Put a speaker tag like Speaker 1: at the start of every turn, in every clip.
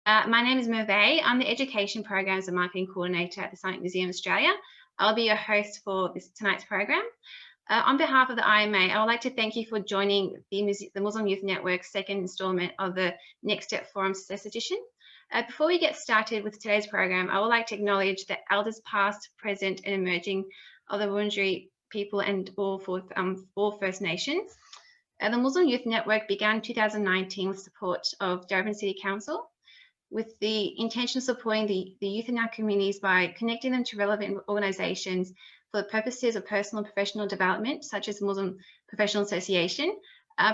Speaker 1: My name is Merve. I'm the Education Programs and Marketing Coordinator at the Islamic Museum Australia. I'll be your host for tonight's program. On behalf of the IMA, I would like to thank you for joining the Muslim Youth Network's second instalment of the Next Step Forum Success Edition. Before we get started with today's program, I would like to acknowledge the elders past, present and emerging of the Wurundjeri people and all First Nations. The Muslim Youth Network began in 2019 with support of Darebin City Council, with the intention of supporting the youth in our communities by connecting them to relevant organisations for the purposes of personal and professional development, such as the Muslim Professional Association,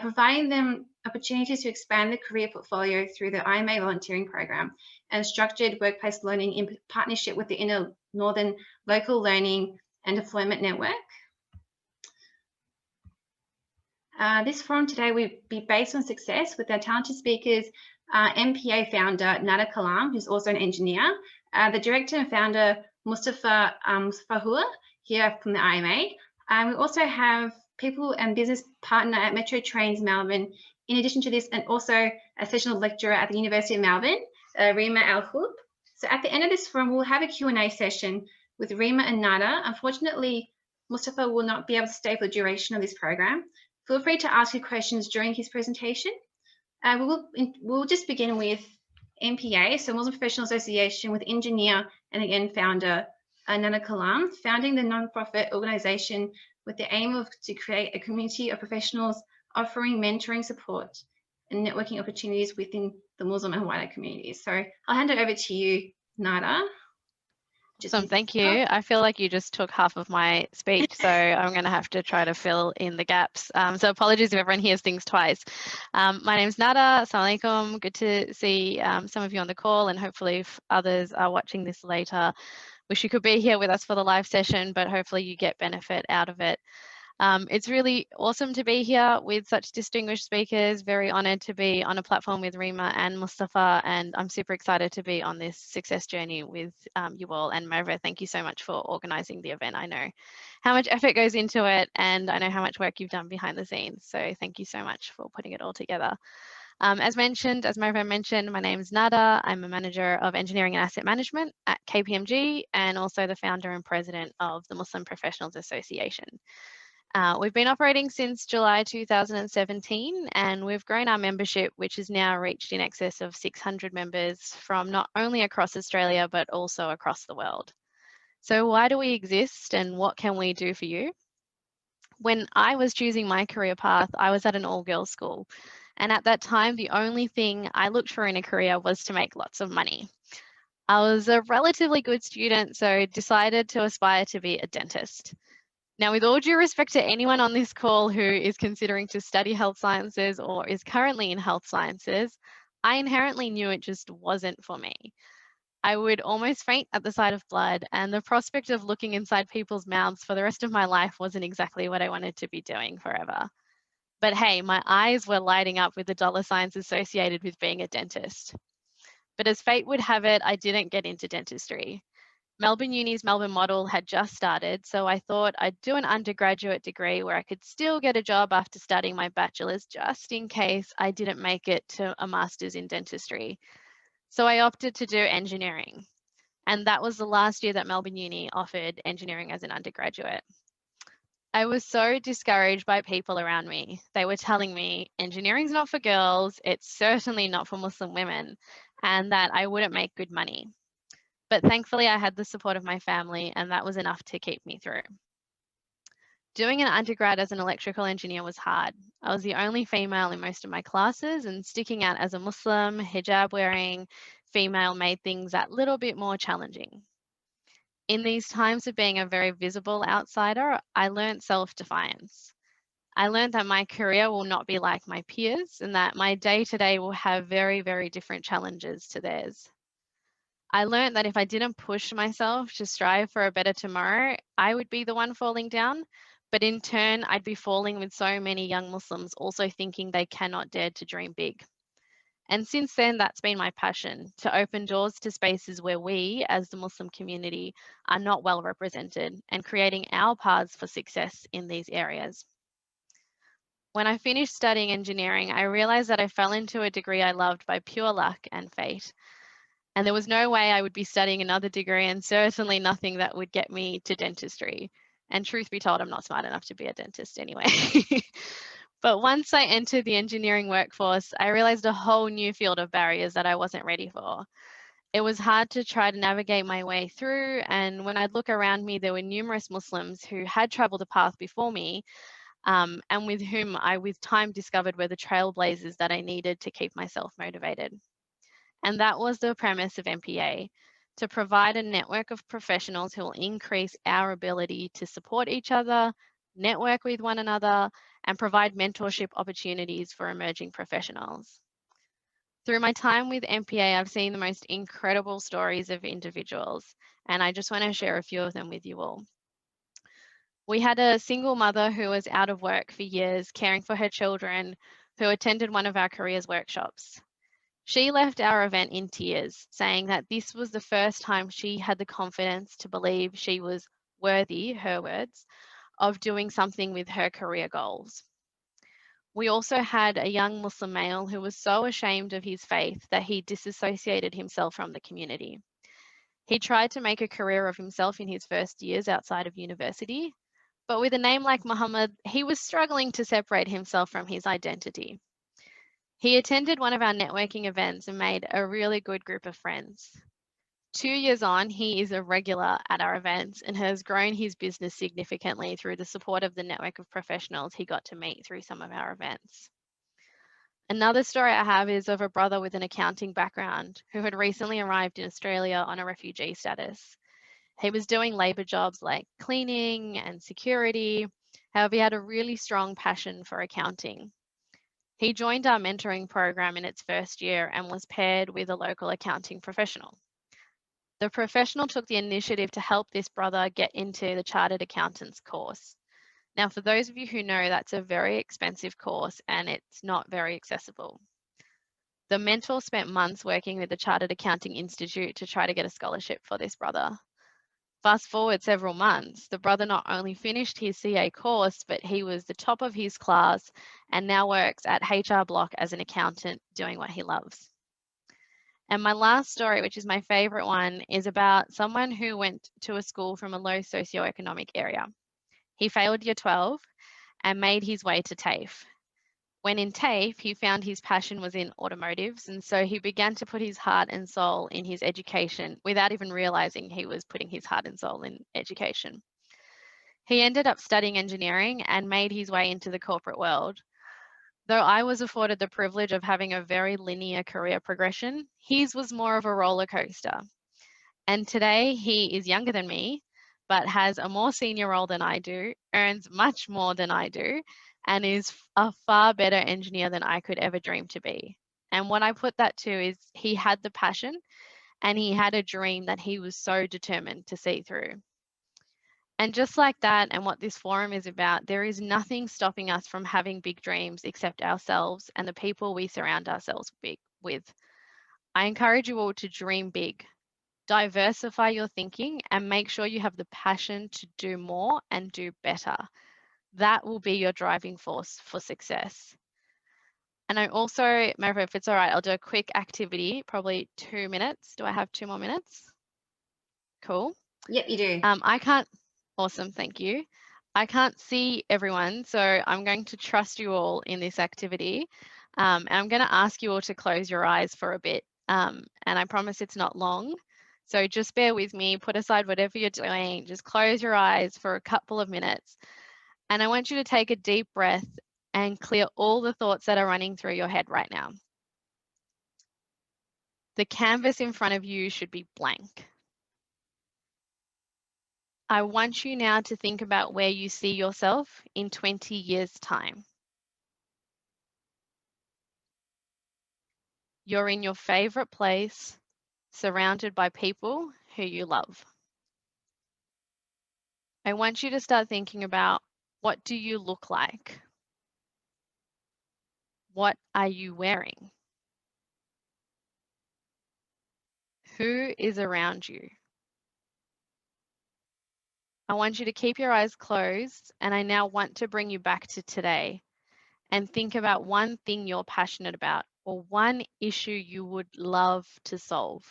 Speaker 1: providing them opportunities to expand their career portfolio through the IMA volunteering program and structured workplace learning in partnership with the Inner Northern Local Learning and Deployment Network. This forum today will be based on success with our talented speakers, MPA founder Nada Kalam, who's also an engineer, the director and founder Moustafa Fahour here from the IMA. We also have people and business partner at Metro Trains Melbourne, in addition to this, and also a sessional lecturer at the University of Melbourne, Rima El-Khub. So at the end of this forum, we'll have a Q&A session with Rima and Nada. Unfortunately, Moustafa will not be able to stay for the duration of this program. Feel free to ask your questions during his presentation. We'll just begin with MPA, so Muslim Professional Association, with engineer and again founder Nada Kalam, founding the non-profit organisation with the aim to create a community of professionals offering mentoring support and networking opportunities within the Muslim and wider communities. So I'll hand it over to you, Nada.
Speaker 2: Awesome, thank you. I feel like you just took half of my speech, so I'm going to have to try to fill in the gaps. So apologies if everyone hears things twice. My name's Nada. Assalamu alaikum. Good to see some of you on the call, and hopefully if others are watching this later, wish you could be here with us for the live session, but hopefully you get benefit out of it. It's really awesome to be here with such distinguished speakers. Very honoured to be on a platform with Rima and Moustafa, and I'm super excited to be on this success journey with you all. And Merve, thank you so much for organising the event. I know how much effort goes into it, and I know how much work you've done behind the scenes. So thank you so much for putting it all together. As Merve mentioned, my name is Nada. I'm a manager of engineering and asset management at KPMG, and also the founder and president of the Muslim Professionals Association. We've been operating since July 2017, and we've grown our membership, which has now reached in excess of 600 members from not only across Australia, but also across the world. So why do we exist, and what can we do for you? When I was choosing my career path, I was at an all-girls school. And at that time, the only thing I looked for in a career was to make lots of money. I was a relatively good student, so decided to aspire to be a dentist. Now, with all due respect to anyone on this call who is considering to study health sciences or is currently in health sciences, I inherently knew it just wasn't for me. I would almost faint at the sight of blood, and the prospect of looking inside people's mouths for the rest of my life wasn't exactly what I wanted to be doing forever. But hey, my eyes were lighting up with the dollar signs associated with being a dentist. But as fate would have it, I didn't get into dentistry. Melbourne Uni's Melbourne model had just started, so I thought I'd do an undergraduate degree where I could still get a job after studying my bachelor's, just in case I didn't make it to a master's in dentistry. So I opted to do engineering, and that was the last year that Melbourne Uni offered engineering as an undergraduate. I was so discouraged by people around me. They were telling me engineering's not for girls, it's certainly not for Muslim women, and that I wouldn't make good money. But thankfully, I had the support of my family, and that was enough to keep me through. Doing an undergrad as an electrical engineer was hard. I was the only female in most of my classes, and sticking out as a Muslim, hijab-wearing female made things that little bit more challenging. In these times of being a very visible outsider, I learned self-defiance. I learned that my career will not be like my peers, and that my day-to-day will have very, very different challenges to theirs. I learned that if I didn't push myself to strive for a better tomorrow, I would be the one falling down, but in turn, I'd be falling with so many young Muslims also thinking they cannot dare to dream big. And since then, that's been my passion, to open doors to spaces where we, as the Muslim community, are not well represented, and creating our paths for success in these areas. When I finished studying engineering, I realized that I fell into a degree I loved by pure luck and fate. And there was no way I would be studying another degree, and certainly nothing that would get me to dentistry. And truth be told, I'm not smart enough to be a dentist anyway. But once I entered the engineering workforce, I realized a whole new field of barriers that I wasn't ready for. It was hard to try to navigate my way through, and when I'd look around me, there were numerous Muslims who had traveled the path before me, and with whom I with time discovered were the trailblazers that I needed to keep myself motivated. And that was the premise of MPA, to provide a network of professionals who will increase our ability to support each other, network with one another, and provide mentorship opportunities for emerging professionals. Through my time with MPA, I've seen the most incredible stories of individuals, and I just want to share a few of them with you all. We had a single mother who was out of work for years, caring for her children, who attended one of our careers workshops. She left our event in tears, saying that this was the first time she had the confidence to believe she was worthy, her words, of doing something with her career goals. We also had a young Muslim male who was so ashamed of his faith that he disassociated himself from the community. He tried to make a career of himself in his first years outside of university, but with a name like Muhammad, he was struggling to separate himself from his identity. He attended one of our networking events and made a really good group of friends. 2 years on, he is a regular at our events and has grown his business significantly through the support of the network of professionals he got to meet through some of our events. Another story I have is of a brother with an accounting background who had recently arrived in Australia on a refugee status. He was doing labour jobs like cleaning and security. However, he had a really strong passion for accounting. He joined our mentoring program in its first year and was paired with a local accounting professional. The professional took the initiative to help this brother get into the Chartered Accountant's course. Now, for those of you who know, that's a very expensive course and it's not very accessible. The mentor spent months working with the Chartered Accounting Institute to try to get a scholarship for this brother. Fast forward several months, the brother not only finished his CA course, but he was the top of his class and now works at HR Block as an accountant doing what he loves. And my last story, which is my favorite one, is about someone who went to a school from a low socioeconomic area. He failed year 12 and made his way to TAFE. When in TAFE, he found his passion was in automotives, and so he began to put his heart and soul in his education without even realizing he was putting his heart and soul in education. He ended up studying engineering and made his way into the corporate world. Though I was afforded the privilege of having a very linear career progression, his was more of a roller coaster. And today he is younger than me, but has a more senior role than I do, earns much more than I do, and is a far better engineer than I could ever dream to be. And what I put that to is he had the passion and he had a dream that he was so determined to see through. And just like that, and what this forum is about, there is nothing stopping us from having big dreams except ourselves and the people we surround ourselves with. I encourage you all to dream big. Diversify your thinking and make sure you have the passion to do more and do better. That will be your driving force for success. And I also, Mary, if it's all right, I'll do a quick activity, probably 2 minutes. Do I have 2 more minutes? Cool.
Speaker 1: Yep, you do.
Speaker 2: I can't, awesome, thank you. I can't see everyone, so I'm going to trust you all in this activity. And I'm going to ask you all to close your eyes for a bit. And I promise it's not long. So just bear with me, put aside whatever you're doing, just close your eyes for a couple of minutes. And I want you to take a deep breath and clear all the thoughts that are running through your head right now. The canvas in front of you should be blank. I want you now to think about where you see yourself in 20 years' time. You're in your favorite place, surrounded by people who you love. I want you to start thinking about, what do you look like? What are you wearing? Who is around you? I want you to keep your eyes closed, and I now want to bring you back to today and think about one thing you're passionate about or one issue you would love to solve.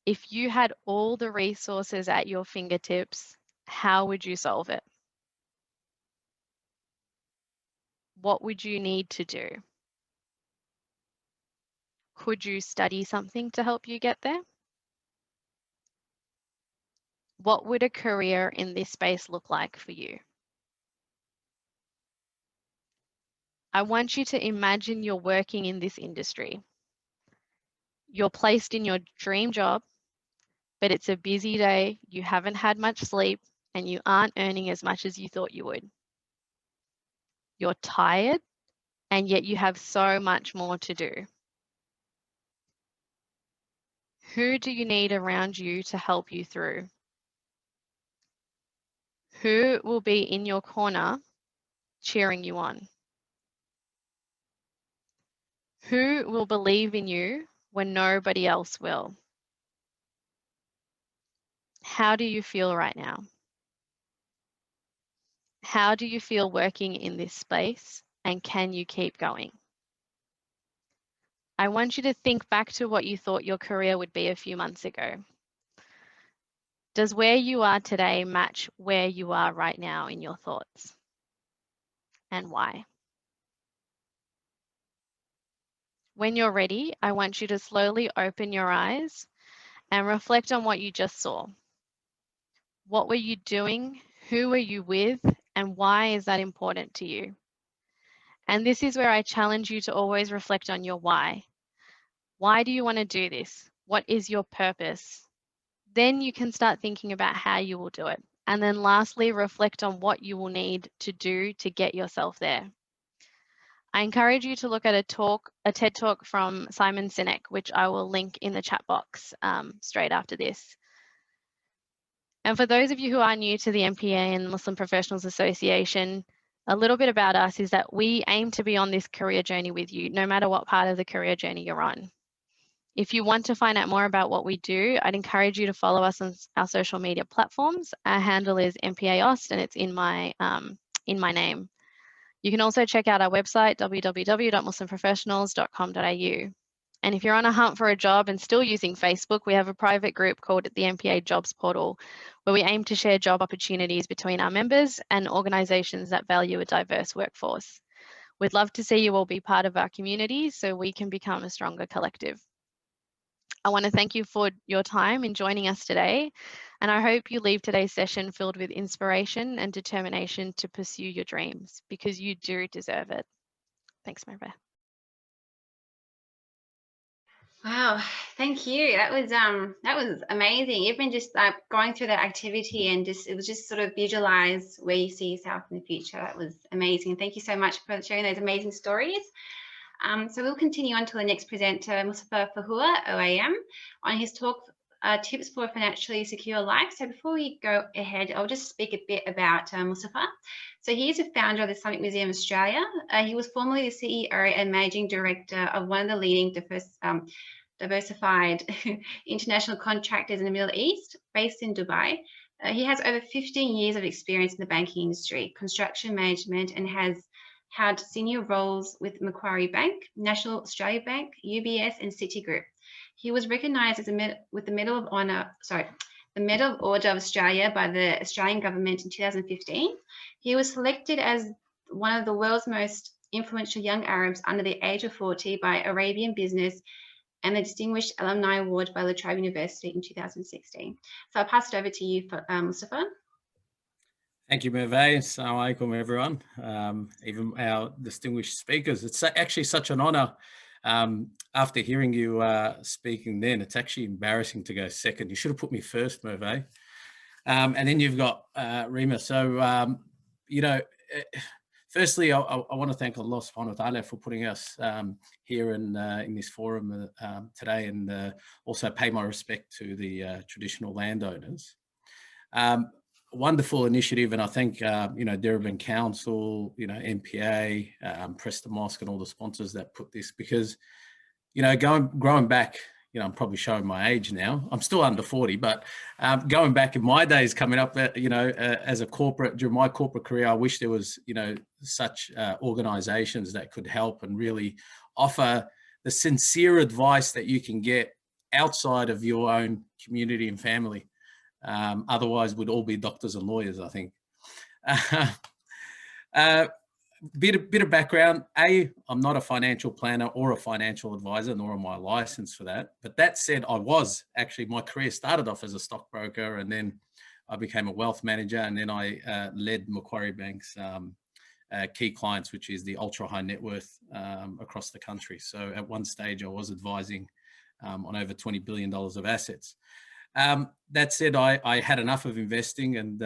Speaker 2: If you had all the resources at your fingertips, how would you solve it? What would you need to do? Could you study something to help you get there? What would a career in this space look like for you? I want you to imagine you're working in this industry. You're placed in your dream job, but it's a busy day, you haven't had much sleep, and you aren't earning as much as you thought you would. You're tired, and yet you have so much more to do. Who do you need around you to help you through? Who will be in your corner cheering you on? Who will believe in you when nobody else will? How do you feel right now? How do you feel working in this space, and can you keep going? I want you to think back to what you thought your career would be a few months ago. Does where you are today match where you are right now in your thoughts? And why? When you're ready, I want you to slowly open your eyes and reflect on what you just saw. What were you doing? Who were you with? And why is that important to you? And this is where I challenge you to always reflect on your why. Why do you want to do this? What is your purpose? Then you can start thinking about how you will do it. And then lastly, reflect on what you will need to do to get yourself there. I encourage you to look at a TED Talk from Simon Sinek, which I will link in the chat box straight after this. And for those of you who are new to the MPA and Muslim Professionals Association, a little bit about us is that we aim to be on this career journey with you, no matter what part of the career journey you're on. If you want to find out more about what we do, I'd encourage you to follow us on our social media platforms. Our handle is MPAOst, and it's in my name. You can also check out our website, www.muslimprofessionals.com.au. And if you're on a hunt for a job and still using Facebook, we have a private group called the MPA Jobs Portal, where we aim to share job opportunities between our members and organisations that value a diverse workforce. We'd love to see you all be part of our community so we can become a stronger collective. I want to thank you for your time in joining us today, and I hope you leave today's session filled with inspiration and determination to pursue your dreams, because you do deserve it. Thanks, Moustafa.
Speaker 1: Wow, thank you. That was amazing. Even just going through that activity and it was just sort of visualize where you see yourself in the future. That was amazing. Thank you so much for sharing those amazing stories. So we'll continue on to the next presenter, Moustafa Fahour OAM, on his talk, Tips for a Financially Secure Life. So before we go ahead, I'll just speak a bit about Moustafa. So he is a founder of the Islamic Museum Australia. He was formerly the CEO and Managing Director of one of the leading diversified international contractors in the Middle East, based in Dubai. He has over 15 years of experience in the banking industry, construction management, and has had senior roles with Macquarie Bank, National Australia Bank, UBS, and Citigroup. He was recognised as with the Medal of Order of Australia by the Australian government in 2015. He was selected as one of the world's most influential young Arabs under the age of 40 by Arabian Business and the Distinguished Alumni Award by La Trobe University in 2016. So I'll pass it over to you, Moustafa.
Speaker 3: Thank you, Merve. Assalamu alaikum, everyone. Even our distinguished speakers. It's actually such an honor. After hearing you speaking then, it's actually embarrassing to go second. You should have put me first, Merve. And then you've got Rima. So, firstly, I want to thank Allah subhanahu wa ta'ala for putting us here in this forum today, and also pay my respect to the traditional landowners. Wonderful initiative, and I thank Darebin Council, MPA, Preston Mosque, and all the sponsors that put this, because growing back, I'm probably showing my age now. I'm still under 40, but going back in my days, coming up, as a corporate, during my corporate career, I wish there was, such organizations that could help and really offer the sincere advice that you can get outside of your own community and family. Otherwise, we'd all be doctors and lawyers, I think. Bit of background. I'm not a financial planner or a financial advisor, nor am I licensed for that. But that said, my career started off as a stockbroker, and then I became a wealth manager, and then I led Macquarie Bank's key clients, which is the ultra high net worth across the country. So at one stage I was advising on over $20 billion of assets. That said, I had enough of investing and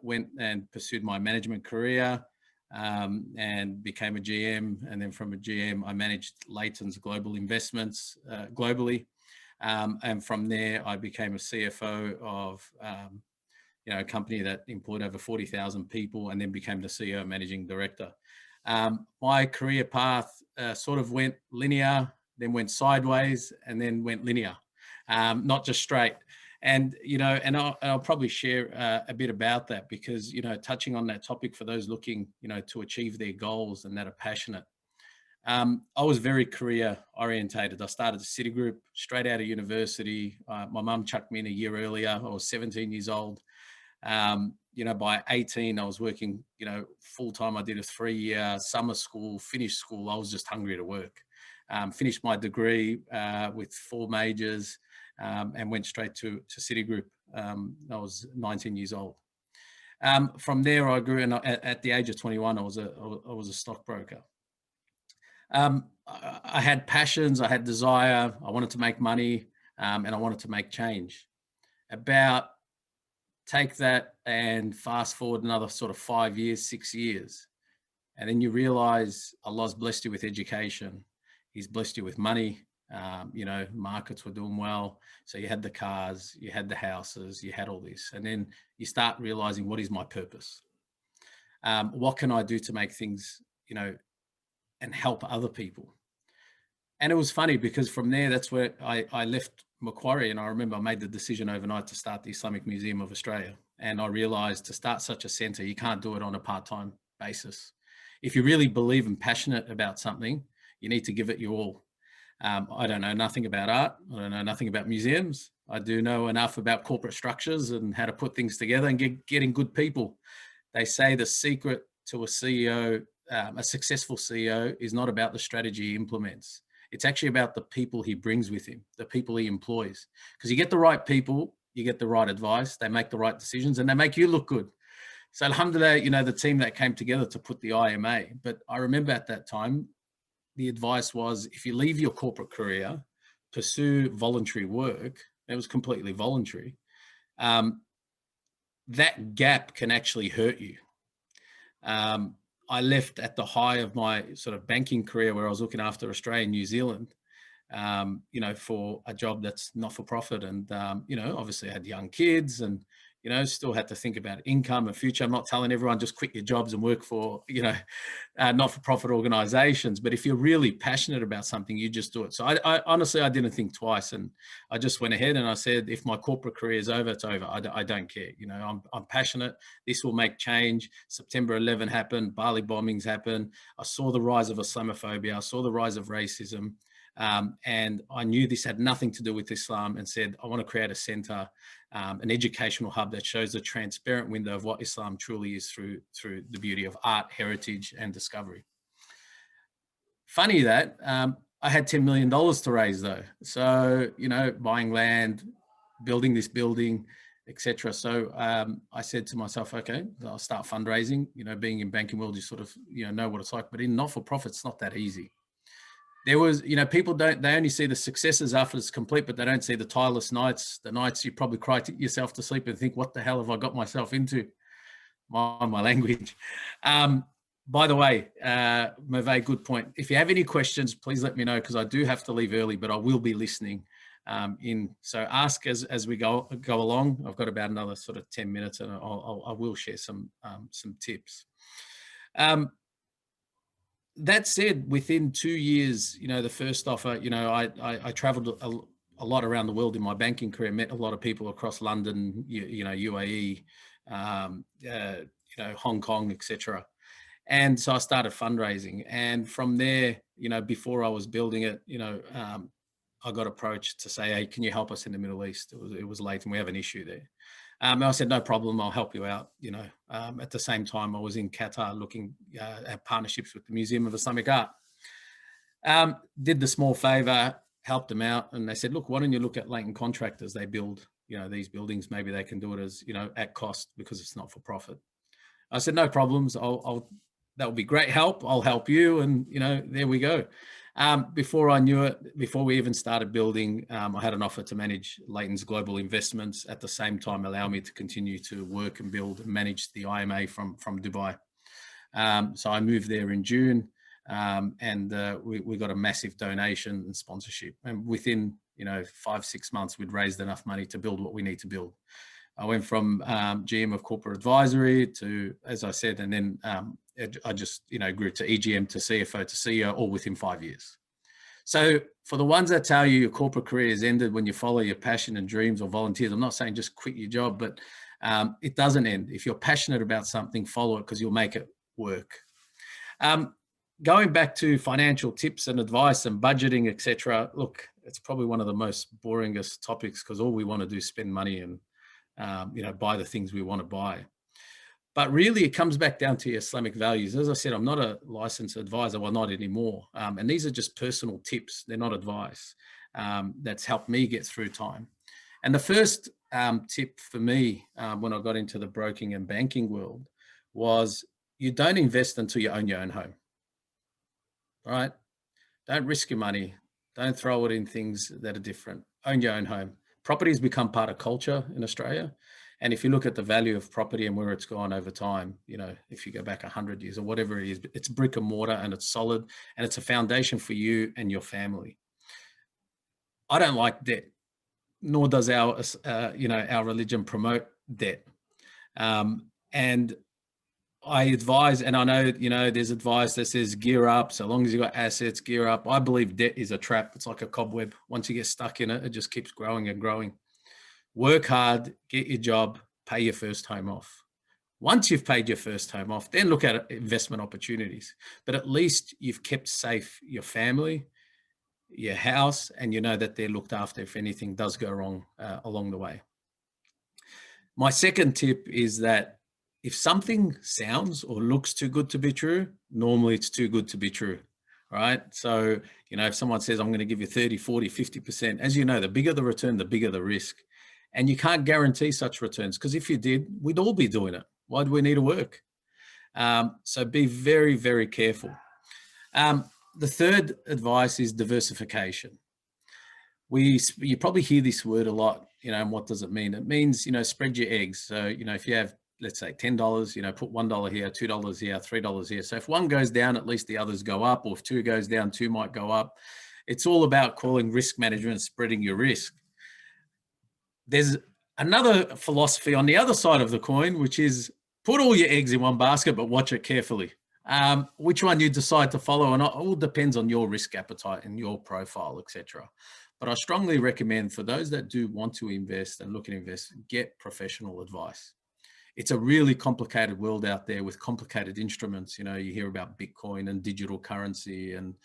Speaker 3: went and pursued my management career and became a GM. And then from a GM, I managed Leighton's global investments globally. And from there, I became a CFO of a company that employed over 40,000 people, and then became the CEO and managing director. My career path sort of went linear, then went sideways, and then went linear, not just straight. And, I'll probably share a bit about that because, touching on that topic for those looking, to achieve their goals and that are passionate. I was very career orientated. I started at Citigroup straight out of university. My mum chucked me in a year earlier. I was 17 years old. By 18, I was working, full time. I did a 3-year summer school, finished school. I was just hungry to work. Finished my degree with 4 majors and went straight to Citigroup. I was 19 years old. From there, I grew, and at the age of 21, I was a stockbroker. I had passions, I had desire, I wanted to make money, and I wanted to make change. Take that and fast forward another sort of 5 years, 6 years. And then you realize Allah's blessed you with education. He's blessed you with money. Markets were doing well. So you had the cars, you had the houses, you had all this. And then you start realizing, what is my purpose? What can I do to make things, and help other people? And it was funny because from there, that's where I left Macquarie, and I remember I made the decision overnight to start the Islamic Museum of Australia. And I realized to start such a center, you can't do it on a part-time basis. If you really believe and passionate about something, you need to give it your all. I don't know nothing about art. I don't know nothing about museums. I do know enough about corporate structures and how to put things together and getting good people. They say the secret to a CEO, a successful CEO, is not about the strategy he implements. It's actually about the people he brings with him, the people he employs. Because you get the right people, you get the right advice, they make the right decisions, and they make you look good. So alhamdulillah, the team that came together to put the IMA. But I remember at that time, the advice was, if you leave your corporate career, pursue voluntary work. It was completely voluntary. That gap can actually hurt you. I left at the high of my sort of banking career, where I was looking after Australia and New Zealand, for a job that's not for profit. And, obviously I had young kids and, still had to think about income and future. I'm not telling everyone just quit your jobs and work for, not-for-profit organizations. But if you're really passionate about something, you just do it. So I honestly, I didn't think twice. And I just went ahead and I said, if my corporate career is over, it's over. I don't care. I'm passionate. This will make change. September 11 happened. Bali bombings happened. I saw the rise of Islamophobia. I saw the rise of racism. And I knew this had nothing to do with Islam, and said, I want to create a center, an educational hub that shows a transparent window of what Islam truly is through the beauty of art, heritage, and discovery. Funny that I had $10 million to raise though. So, buying land, building this building, etc. So I said to myself, okay, I'll start fundraising. Being in banking world, you sort of, know what it's like, but in not-for-profit, it's not that easy. There was, people they only see the successes after it's complete, but they don't see the tireless nights, the nights you probably cry yourself to sleep and think, what the hell have I got myself into? My language. By the way, Merve, good point. If you have any questions, please let me know, because I do have to leave early, but I will be listening in. So ask as we go along. I've got about another sort of 10 minutes, and I will share some tips. That said, within 2 years, the first offer, I traveled a lot around the world in my banking career, met a lot of people across London, UAE, Hong Kong, etc. And so I started fundraising. And from there, before I was building it, I got approached to say, hey, can you help us in the Middle East? It was late and we have an issue there. And I said, no problem, I'll help you out. You know, at the same time, I was in Qatar looking at partnerships with the Museum of Islamic Art. Did the small favor, helped them out. And they said, look, why don't you look at latent contractors? They build, you know, these buildings. Maybe they can do it as, you know, at cost because it's not for profit. I said, no problems. That would be great help. I'll help you. And, you know, there we go. Before I knew it, before we even started building, I had an offer to manage Leighton's global investments, at the same time allow me to continue to work and build and manage the IMA from Dubai. So I moved there in June, and we got a massive donation and sponsorship. And within, you know, 5-6 months, we'd raised enough money to build what we need to build. I went from GM of corporate advisory to, as I said, and then I just, you know, grew to EGM to CFO to CEO, all within 5 years. So for the ones that tell you your corporate career has ended when you follow your passion and dreams or volunteers, I'm not saying just quit your job, but it doesn't end. If you're passionate about something, follow it, because you'll make it work. Going back to financial tips and advice and budgeting, etc. Look, it's probably one of the most boringest topics, because all we want to do is spend money and you know, buy the things we want to buy. But really, it comes back down to your Islamic values. As I said, I'm not a licensed advisor, well, not anymore. And these are just personal tips. They're not advice. That's helped me get through time. And the first tip for me when I got into the broking and banking world was, you don't invest until you own your own home. All right? Don't risk your money. Don't throw it in things that are different. Own your own home. Property has become part of culture in Australia. And if you look at the value of property and where it's gone over time, you know, if you go back 100 years or whatever it is, it's brick and mortar and it's solid and it's a foundation for you and your family. I don't like debt, nor does our, you know, our religion promote debt. And I advise, and I know, you know, there's advice that says gear up. So long as you've got assets, gear up. I believe debt is a trap. It's like a cobweb. Once you get stuck in it, it just keeps growing and growing. Work hard, get your job, pay your first home off. Once you've paid your first home off, then look at investment opportunities. But at least you've kept safe your family, your house, and you know that they're looked after if anything does go wrong along the way. My second tip is that if something sounds or looks too good to be true, normally it's too good to be true, right? So, you know, if someone says, I'm going to give you 30, 40, 50%, as you know, the bigger the return, the bigger the risk. And you can't guarantee such returns, because if you did, we'd all be doing it. Why do we need to work? So be very, very careful. The third advice is diversification. You probably hear this word a lot, you know, and what does it mean? It means, you know, spread your eggs. So, you know, if you have, let's say $10, you know, put $1 here, $2 here, $3 here. So if one goes down, at least the others go up, or if two goes down, two might go up. It's all about calling risk management, spreading your risk. There's another philosophy on the other side of the coin, which is put all your eggs in one basket, but watch it carefully. Which one you decide to follow, and it all depends on your risk appetite and your profile, etc. But I strongly recommend, for those that do want to invest and look at invest, get professional advice. It's a really complicated world out there with complicated instruments. You know, you hear about Bitcoin and digital currency and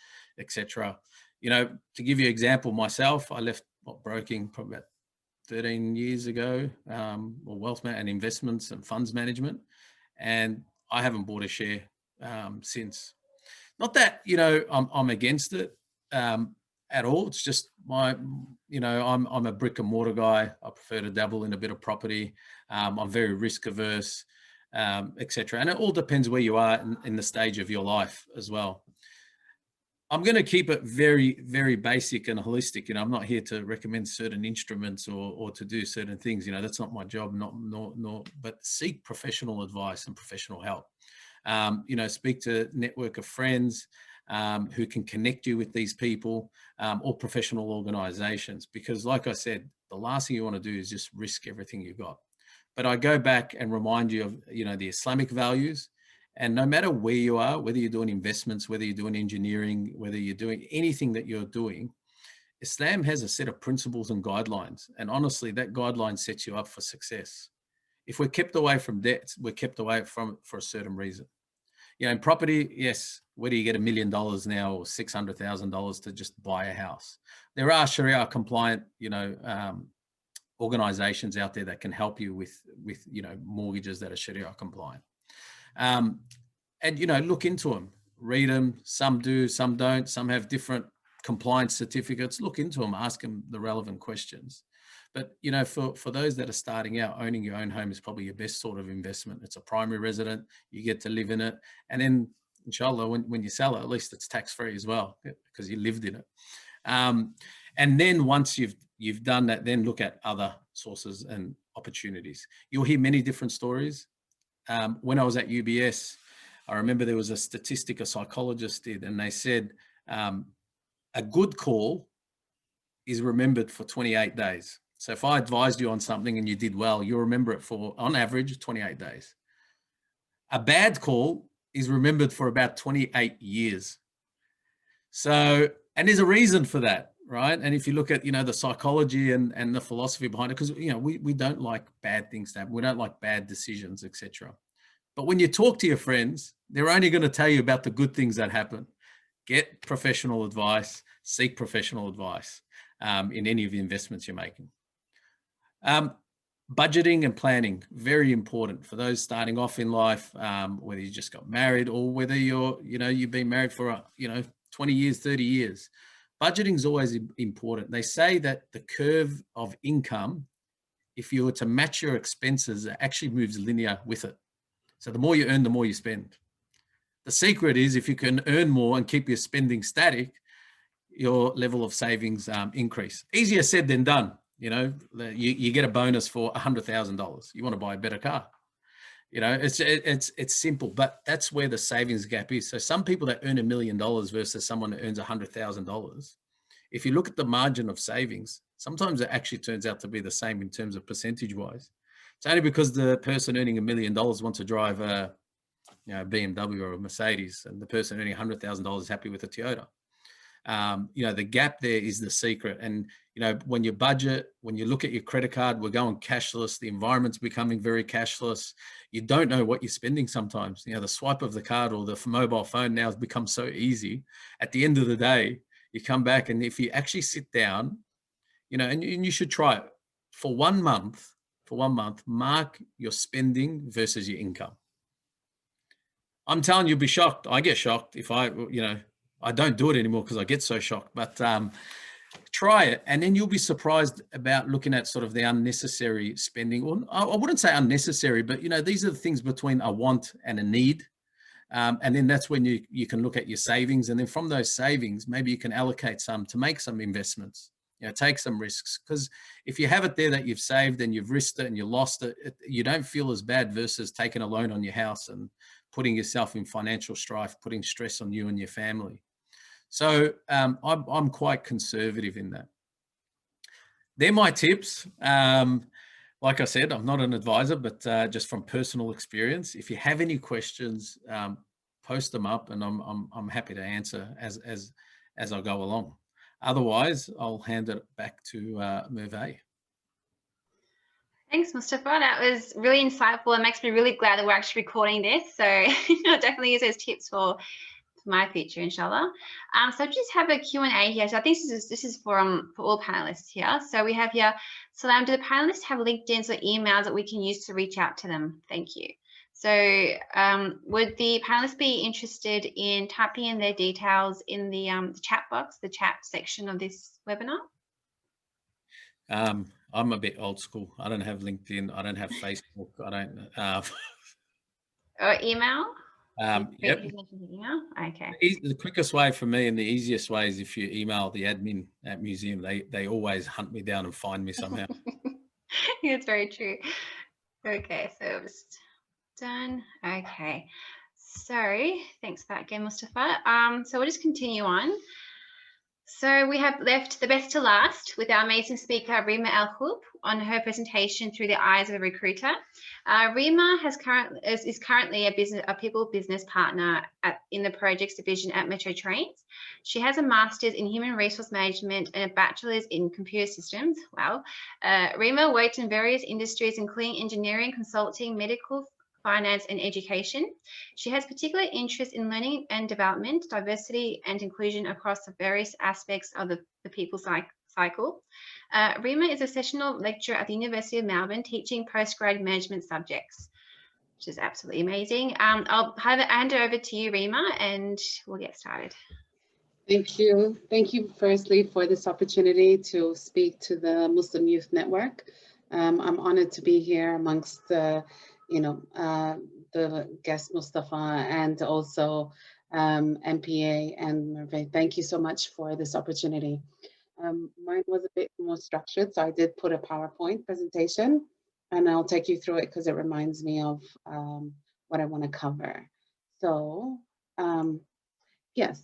Speaker 3: etc. You know, to give you an example, myself, I left broking probably about 13 years ago, or wealth and investments and funds management, and I haven't bought a share since. Not that, you know, I'm against it at all. It's just my, you know, I'm a brick and mortar guy. I prefer to dabble in a bit of property. I'm very risk averse, etc. And it all depends where you are in the stage of your life as well. I'm going to keep it very, very basic and holistic. You know, I'm not here to recommend certain instruments or to do certain things. You know, that's not my job. But seek professional advice and professional help. You know, speak to a network of friends who can connect you with these people, or professional organizations. Because, like I said, the last thing you want to do is just risk everything you've got. But I go back and remind you of, you know, the Islamic values. And no matter where you are, whether you're doing investments, whether you're doing engineering, whether you're doing anything that you're doing, Islam has a set of principles and guidelines. And honestly, that guideline sets you up for success. If we're kept away from debt, we're kept away from it for a certain reason. You know, in property, yes, where do you get $1 million now or $600,000 to just buy a house? There are Sharia compliant, you know, organizations out there that can help you with you know, mortgages that are Sharia compliant. And, you know, look into them, read them. Some do, some don't. Some have different compliance certificates. Look into them, ask them the relevant questions. But, you know, for those that are starting out, owning your own home is probably your best sort of investment. It's a primary resident. You get to live in it. And then, inshallah, when you sell it, at least it's tax-free as well, because you lived in it. And then once you've done that, then look at other sources and opportunities. You'll hear many different stories. When I was at UBS, I remember there was a statistic a psychologist did, and they said a good call is remembered for 28 days. So if I advised you on something and you did well, you'll remember it for, on average, 28 days. A bad call is remembered for about 28 years. So, and there's a reason for that, right? And if you look at, you know, the psychology and the philosophy behind it, because, you know, we don't like bad things to happen. We don't like bad decisions, etc. But when you talk to your friends, they're only going to tell you about the good things that happen. Get professional advice, seek professional advice in any of the investments you're making. Budgeting and planning, very important for those starting off in life, whether you just got married or whether you're, you know, you've been married for, 20 years, 30 years. Budgeting is always important. They say that the curve of income, if you were to match your expenses, it actually moves linear with it. So the more you earn, the more you spend. The secret is if you can earn more and keep your spending static, your level of savings increase. Easier said than done. You know, you get a bonus for $100,000. You want to buy a better car. You know, it's simple, but that's where the savings gap is. So some people that earn $1 million versus someone that earns $100,000, if you look at the margin of savings, sometimes it actually turns out to be the same in terms of percentage wise. It's only because the person earning $1 million wants to drive a BMW or a Mercedes, and the person earning $100,000 is happy with a Toyota. The gap there is the secret. And, when you budget, when you look at your credit card, we're going cashless. The environment's becoming very cashless. You don't know what you're spending sometimes. The swipe of the card or the mobile phone now has become so easy. At the end of the day, you come back, and if you actually sit down, and you should try it for 1 month, mark your spending versus your income. I'm telling you, you'll be shocked. I get shocked if I don't do it anymore because I get so shocked, but try it. And then you'll be surprised about looking at sort of the unnecessary spending. Or I wouldn't say unnecessary, but these are the things between a want and a need. And then that's when you can look at your savings. And then from those savings, maybe you can allocate some to make some investments, take some risks. Because if you have it there that you've saved and you've risked it and you lost it, you don't feel as bad versus taking a loan on your house and putting yourself in financial strife, putting stress on you and your family. So I'm quite conservative in that. They're my tips. Like I said, I'm not an advisor, but just from personal experience, if you have any questions, post them up, and I'm happy to answer as I go along. Otherwise, I'll hand it back to Merve.
Speaker 1: Thanks, Moustafa. That was really insightful. It makes me really glad that we're actually recording this. So I'll definitely use those tips for my future, inshallah. So I just have a Q&A here. So I think this is for all panelists here. So we have here, Salam, do the panelists have LinkedIn's or emails that we can use to reach out to them? Thank you. So would the panelists be interested in typing in their details in the chat box, the chat section of this webinar?
Speaker 3: I'm a bit old school. I don't have LinkedIn. I don't have Facebook. I don't.
Speaker 1: Or email?
Speaker 3: Yep.
Speaker 1: Email? Okay.
Speaker 3: The quickest way for me and the easiest way is if you email the admin at museum. They always hunt me down and find me somehow.
Speaker 1: It's very true. Okay, so just done. Okay. So thanks for that again, Moustafa. So we'll just continue on. So we have left the best to last with our amazing speaker, Rima El-Khub, on her presentation through the eyes of a recruiter. Rima is currently a people business partner in the projects division at Metro Trains. She has a master's in human resource management and a bachelor's in computer systems. Wow. Rima worked in various industries, including engineering, consulting, medical, finance, and education. She has particular interest in learning and development, diversity and inclusion across the various aspects of the people cycle. Rima is a sessional lecturer at the University of Melbourne teaching postgrad management subjects, which is absolutely amazing. I'll hand it over to you, Rima, and we'll get started.
Speaker 4: Thank you. Thank you firstly for this opportunity to speak to the Muslim Youth Network. I'm honored to be here amongst the guest Moustafa and also MPA and Merve. Thank you so much for this opportunity. Mine was a bit more structured, so I did put a PowerPoint presentation, and I'll take you through it because it reminds me of what I want to cover. So, yes,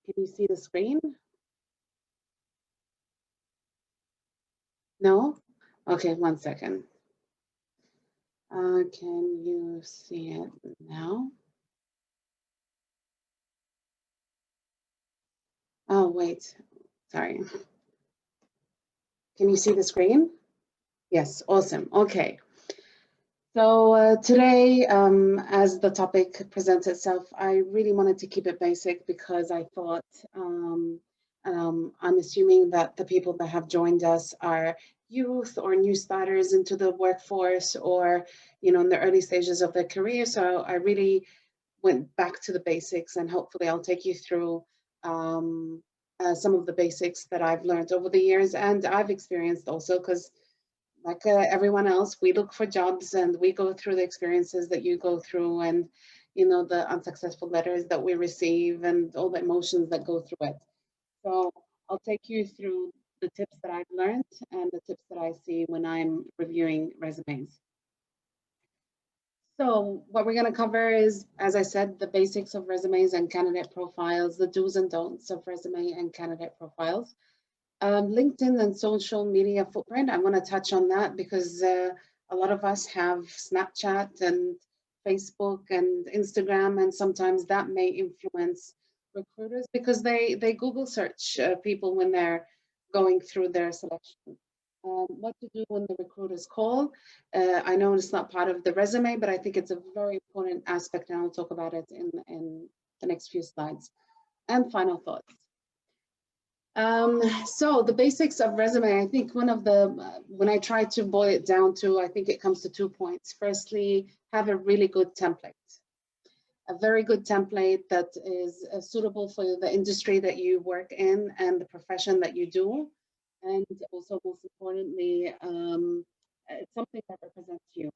Speaker 4: can you see the screen? No? Okay, one second. Can you see it now? Oh, wait, sorry. Can you see the screen? Yes, awesome, okay. So today, as the topic presents itself, I really wanted to keep it basic because I thought, I'm assuming that the people that have joined us are youth or new starters into the workforce or, in the early stages of their career. So I really went back to the basics, and hopefully I'll take you through some of the basics that I've learned over the years and I've experienced also, because like everyone else, we look for jobs and we go through the experiences that you go through and, the unsuccessful letters that we receive and all the emotions that go through it. So I'll take you through the tips that I've learned and the tips that I see when I'm reviewing resumes. So what we're going to cover is, as I said, the basics of resumes and candidate profiles, the do's and don'ts of resume and candidate profiles. LinkedIn and social media footprint, I want to touch on that because a lot of us have Snapchat and Facebook and Instagram, and sometimes that may influence recruiters because they Google search people when they're going through their selection. What to do when the recruiters call. I know it's not part of the resume, but I think it's a very important aspect, and I'll talk about it in the next few slides. And final thoughts. So the basics of resume, I think one of the, when I try to boil it down to, I think it comes to 2 points. Firstly, have a really good template. A very good template that is suitable for the industry that you work in and the profession that you do. And also, most importantly, it's something that represents you.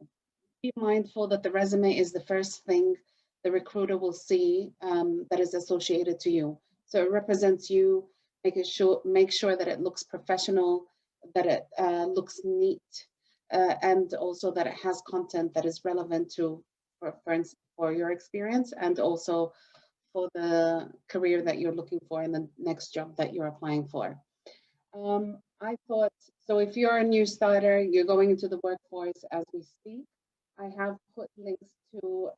Speaker 4: Be mindful that the resume is the first thing the recruiter will see that is associated to you. So it represents you. Make sure that it looks professional, that it looks neat, and also that it has content that is relevant to, for your experience and also for the career that you're looking for in the next job that you're applying for. I thought, so if you're a new starter, you're going into the workforce as we speak, I have put links to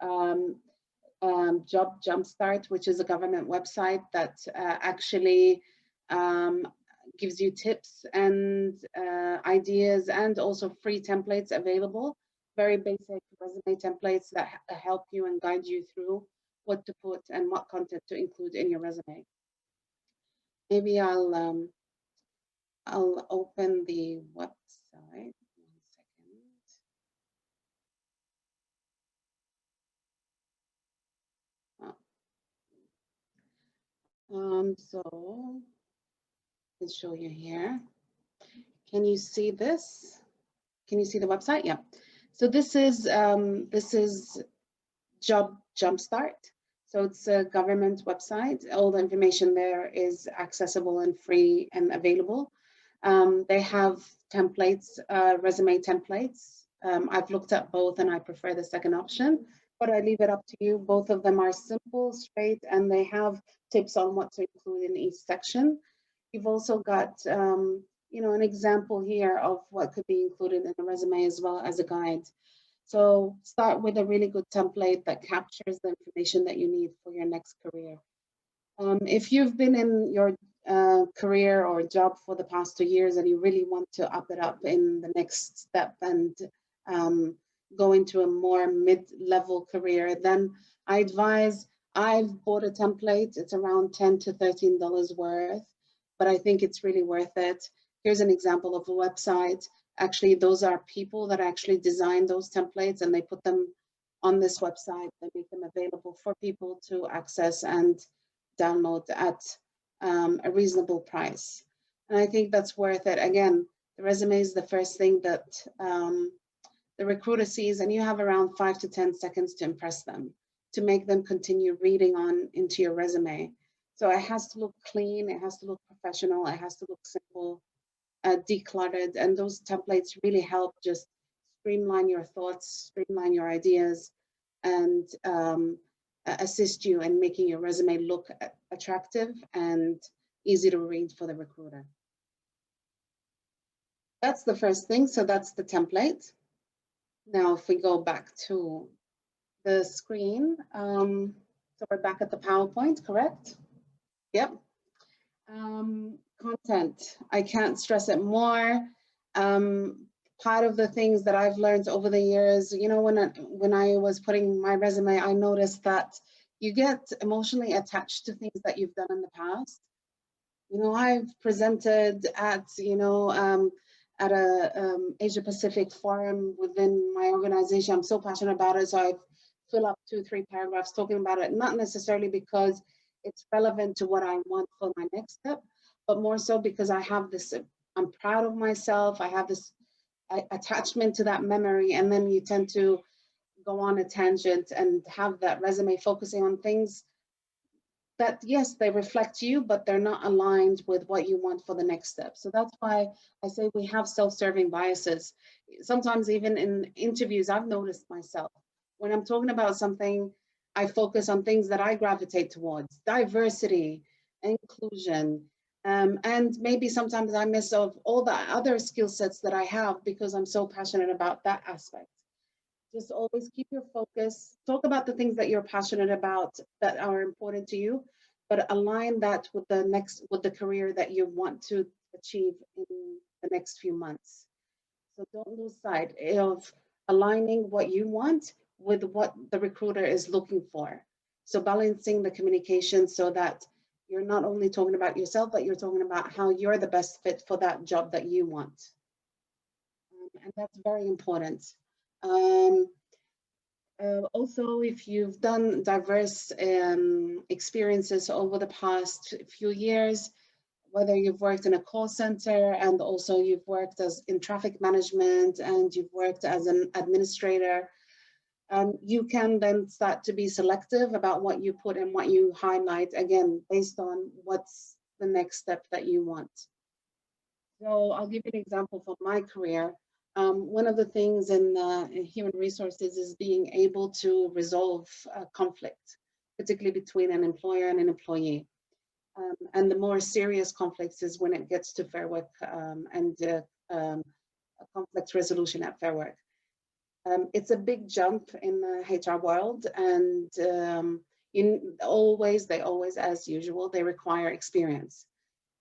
Speaker 4: Jumpstart, which is a government website that actually gives you tips and ideas and also free templates available, very basic resume templates that help you and guide you through what to put and what content to include in your resume. Maybe I'll open the website. 1 second. So let's show you here. Can you see this? Can you see the website? Yeah. So this is Jumpstart. So it's a government website. All the information there is accessible and free and available. They have templates, resume templates. I've looked at both and I prefer the second option, but I leave it up to you. Both of them are simple, straight, and they have tips on what to include in each section. You've also got, an example here of what could be included in the resume as well as a guide. So start with a really good template that captures the information that you need for your next career. If you've been in your career or job for the past 2 years and you really want to up it up in the next step and go into a more mid-level career, then I advise, I've bought a template. It's around $10 to $13 worth, but I think it's really worth it. Here's an example of a website. Actually, those are people that actually design those templates, and they put them on this website. They make them available for people to access and download at a reasonable price. And I think that's worth it. Again, the resume is the first thing that the recruiter sees, and you have around 5 to 10 seconds to impress them, to make them continue reading on into your resume. So it has to look clean, it has to look professional, it has to look simple, decluttered, and those templates really help just streamline your thoughts, streamline your ideas, and assist you in making your resume look attractive and easy to read for the recruiter. That's the first thing, so that's the template. Now, if we go back to the screen, so we're back at the PowerPoint, correct? Yep. Content, I can't stress it more. Part of the things that I've learned over the years, you know, when I was putting my resume, I noticed that you get emotionally attached to things that you've done in the past. You know, I've presented at, you know, at a Asia Pacific forum within my organization. I'm so passionate about it, so I fill up 2 or 3 paragraphs talking about it, not necessarily because it's relevant to what I want for my next step, but more so because I have this, I'm proud of myself, I have this attachment to that memory, and then you tend to go on a tangent and have that resume focusing on things that, yes, they reflect you, but they're not aligned with what you want for the next step. So that's why I say we have self-serving biases. Sometimes even in interviews, I've noticed myself, when I'm talking about something, I focus on things that I gravitate towards: diversity, inclusion, and maybe sometimes I miss of all the other skill sets that I have because I'm so passionate about that aspect. Just always keep your focus, talk about the things that you're passionate about that are important to you, but align that with the career that you want to achieve in the next few months. So don't lose sight of aligning what you want with what the recruiter is looking for. So balancing the communication so that you're not only talking about yourself, but you're talking about how you're the best fit for that job that you want. And that's very important. Also, if you've done diverse experiences over the past few years, whether you've worked in a call center and also you've worked in traffic management and you've worked as an administrator, you can then start to be selective about what you put and what you highlight, again, based on what's the next step that you want. So I'll give you an example from my career. One of the things in human resources is being able to resolve conflict, particularly between an employer and an employee. And the more serious conflicts is when it gets to Fair Work and conflict resolution at Fair Work. It's a big jump in the HR world, and they always, as usual, they require experience.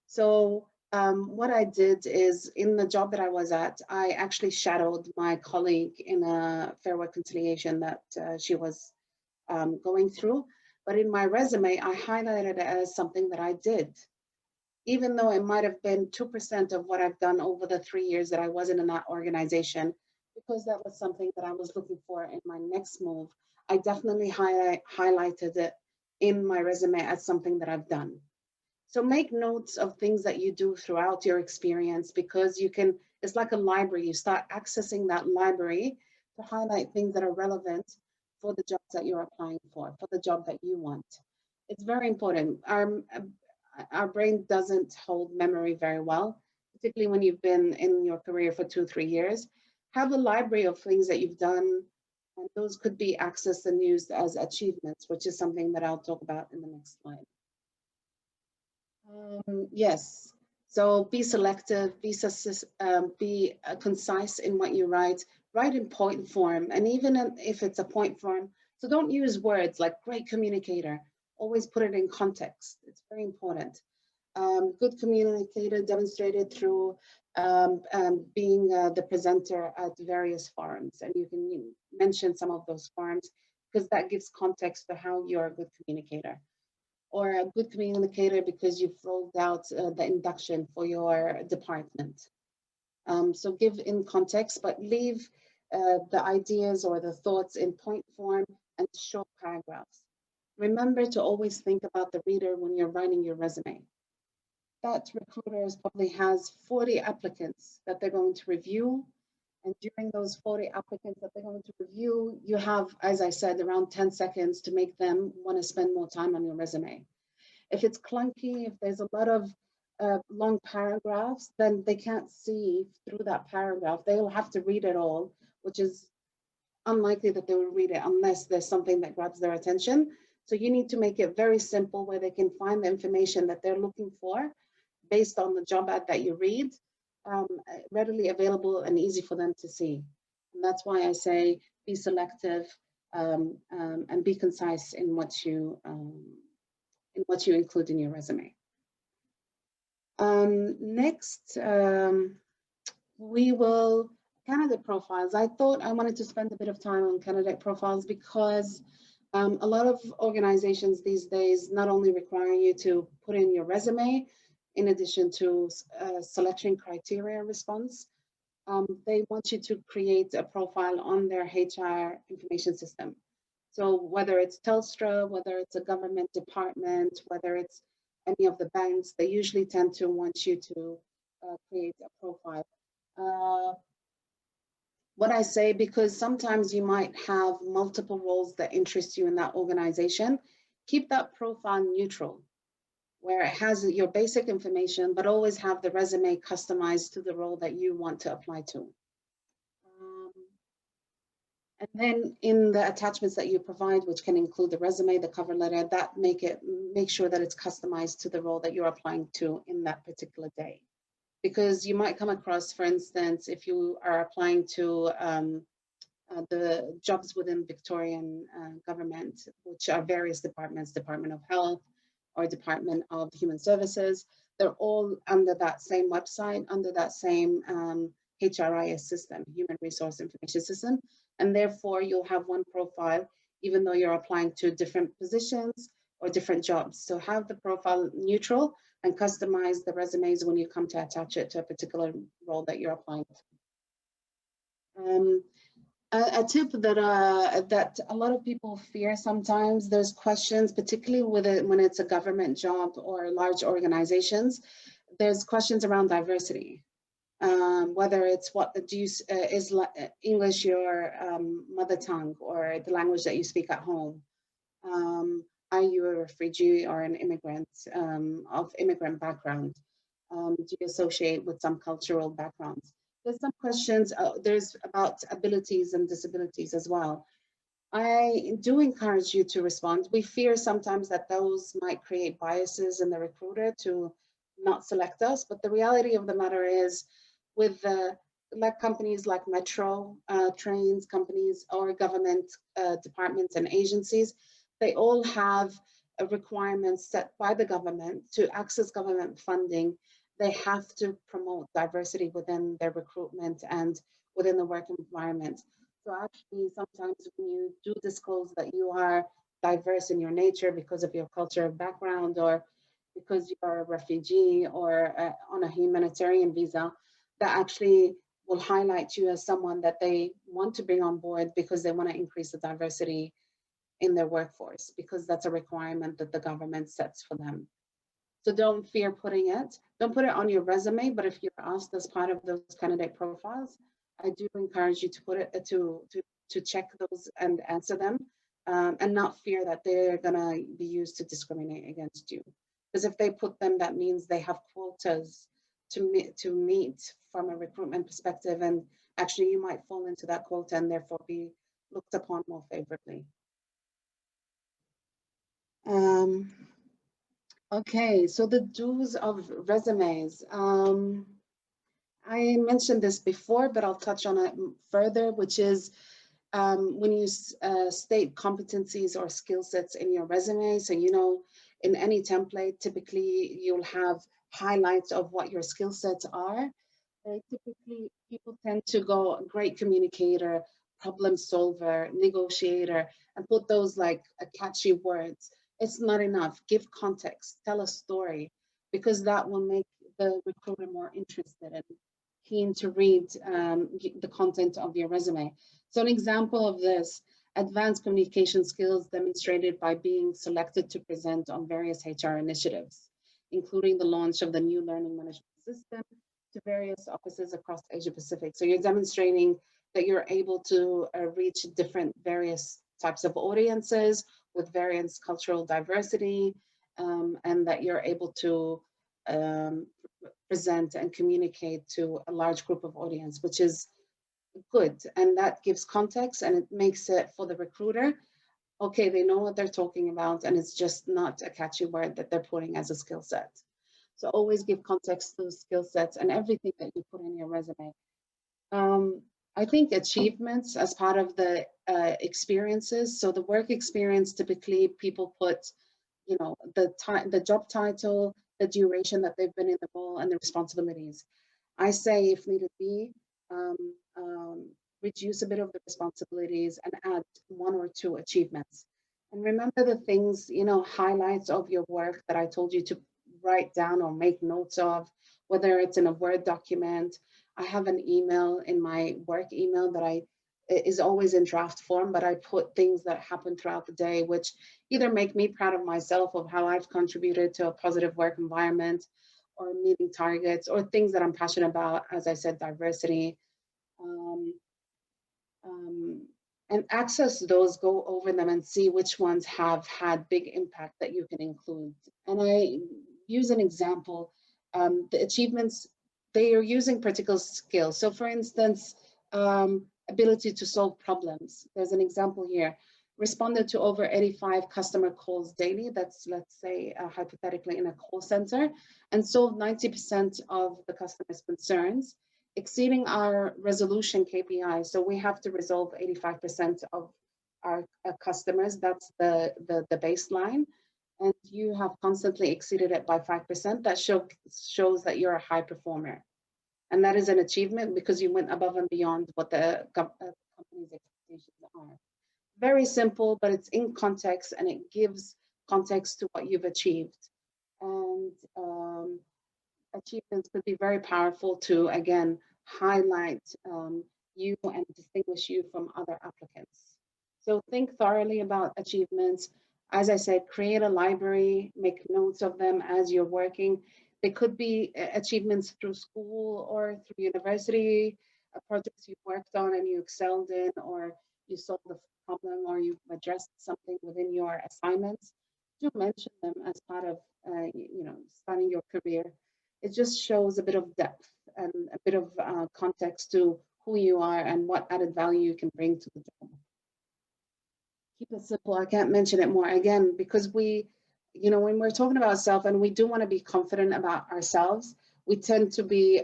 Speaker 4: So what I did is, in the job that I was at, I actually shadowed my colleague in a Fair Work conciliation that she was going through. But in my resume, I highlighted it as something that I did, even though it might have been 2% of what I've done over the 3 years that I wasn't in that organization, because that was something that I was looking for in my next move. I definitely highlighted it in my resume as something that I've done. So make notes of things that you do throughout your experience, because you can, it's like a library. You start accessing that library to highlight things that are relevant for the jobs that you're applying for the job that you want. It's very important. Our brain doesn't hold memory very well, particularly when you've been in your career for 2 or 3 years. Have a library of things that you've done, and those could be accessed and used as achievements, which is something that I'll talk about in the next slide. Yes, so be selective, be concise in what you write in point form, and even if it's a point form, so don't use words like great communicator, always put it in context. It's very important. Good communicator demonstrated through being the presenter at various forums. And you can mention some of those forums because that gives context to how you're a good communicator. Or a good communicator because you've rolled out the induction for your department. So give in context, but leave the ideas or the thoughts in point form and short paragraphs. Remember to always think about the reader when you're writing your resume. That recruiter probably has 40 applicants that they're going to review. And during those 40 applicants that they're going to review, you have, as I said, around 10 seconds to make them want to spend more time on your resume. If it's clunky, if there's a lot of long paragraphs, then they can't see through that paragraph. They'll have to read it all, which is unlikely that they will read it unless there's something that grabs their attention. So you need to make it very simple where they can find the information that they're looking for based on the job ad that you read, readily available and easy for them to see. And that's why I say be selective and be concise in what you include in your resume. Next, we will candidate profiles. I thought I wanted to spend a bit of time on candidate profiles because a lot of organizations these days not only require you to put in your resume, in addition to selection criteria response, they want you to create a profile on their HR information system. So whether it's Telstra, whether it's a government department, whether it's any of the banks, they usually tend to want you to create a profile. What I say, because sometimes you might have multiple roles that interest you in that organization, keep that profile neutral, where it has your basic information, but always have the resume customized to the role that you want to apply to. And then in the attachments that you provide, which can include the resume, the cover letter, that make sure that it's customized to the role that you're applying to in that particular day. Because you might come across, for instance, if you are applying to the jobs within Victorian government, which are various departments, Department of Health or Department of Human Services, they're all under that same website, under that same HRIS system, Human Resource Information System. And therefore you'll have one profile, even though you're applying to different positions or different jobs. So have the profile neutral and customize the resumes when you come to attach it to a particular role that you're applying to. A tip that that a lot of people fear sometimes, there's questions, particularly when it's a government job or large organizations, there's questions around diversity. Whether it's is English your mother tongue or the language that you speak at home? Are you a refugee or an immigrant of immigrant background? Do you associate with some cultural backgrounds? There's some questions, there's about abilities and disabilities as well. I do encourage you to respond. We fear sometimes that those might create biases in the recruiter to not select us, but the reality of the matter is with companies like Metro Trains companies or government departments and agencies, they all have requirements set by the government to access government funding. They have to promote diversity within their recruitment and within the work environment. So actually, sometimes when you do disclose that you are diverse in your nature because of your cultural background or because you are a refugee or on a humanitarian visa, that actually will highlight you as someone that they want to bring on board because they want to increase the diversity in their workforce, because that's a requirement that the government sets for them. So don't fear putting it. Don't put it on your resume, but if you're asked as part of those candidate profiles, I do encourage you to put it to check those and answer them, and not fear that they're gonna be used to discriminate against you. Because if they put them, that means they have quotas to meet from a recruitment perspective, and actually you might fall into that quota and therefore be looked upon more favorably. Okay, so the do's of resumes. I mentioned this before, but I'll touch on it further, which is when you state competencies or skill sets in your resume. So, you know, in any template, typically you'll have highlights of what your skill sets are. typically people tend to go great communicator, problem solver, negotiator, and put those like catchy words. It's not enough. Give context, tell a story, because that will make the recruiter more interested and keen to read the content of your resume. So an example of this, advanced communication skills demonstrated by being selected to present on various HR initiatives, including the launch of the new learning management system to various offices across Asia Pacific. So you're demonstrating that you're able to reach different various types of audiences with various cultural diversity, and that you're able to present and communicate to a large group of audience, which is good. And that gives context, and it makes it for the recruiter, okay, they know what they're talking about, and it's just not a catchy word that they're putting as a skill set. So always give context to the skill sets and everything that you put in your resume. I think achievements as part of the experiences. So the work experience, typically people put, you know, the job title, the duration that they've been in the role, and the responsibilities. I say, if needed be, reduce a bit of the responsibilities and add 1 or 2 achievements. And remember the things, you know, highlights of your work that I told you to write down or make notes of, whether it's in a Word document. I have an email in my work email that is always in draft form, but I put things that happen throughout the day, which either make me proud of myself of how I've contributed to a positive work environment, or meeting targets, or things that I'm passionate about, as I said, diversity. And access those, go over them and see which ones have had big impact that you can include. And I use an example, the achievements, they are using particular skills. So for instance, ability to solve problems. There's an example here. Responded to over 85 customer calls daily. That's, let's say, hypothetically in a call center, and solved 90% of the customer's concerns, exceeding our resolution KPI. So we have to resolve 85% of our customers. That's the baseline. And you have constantly exceeded it by 5%. That shows that you're a high performer. And that is an achievement because you went above and beyond what the company's expectations are. Very simple, but it's in context, and it gives context to what you've achieved. And achievements could be very powerful to, again, highlight you and distinguish you from other applicants. So think thoroughly about achievements. As I said, create a library, make notes of them as you're working. They could be achievements through school or through university, projects you worked on and you excelled in, or you solved the problem, or you addressed something within your assignments. Do mention them as part of starting your career. It just shows a bit of depth and a bit of context to who you are and what added value you can bring to the job. Keep it simple. I can't mention it more, again, because we, when we're talking about self and we do want to be confident about ourselves, we tend to be,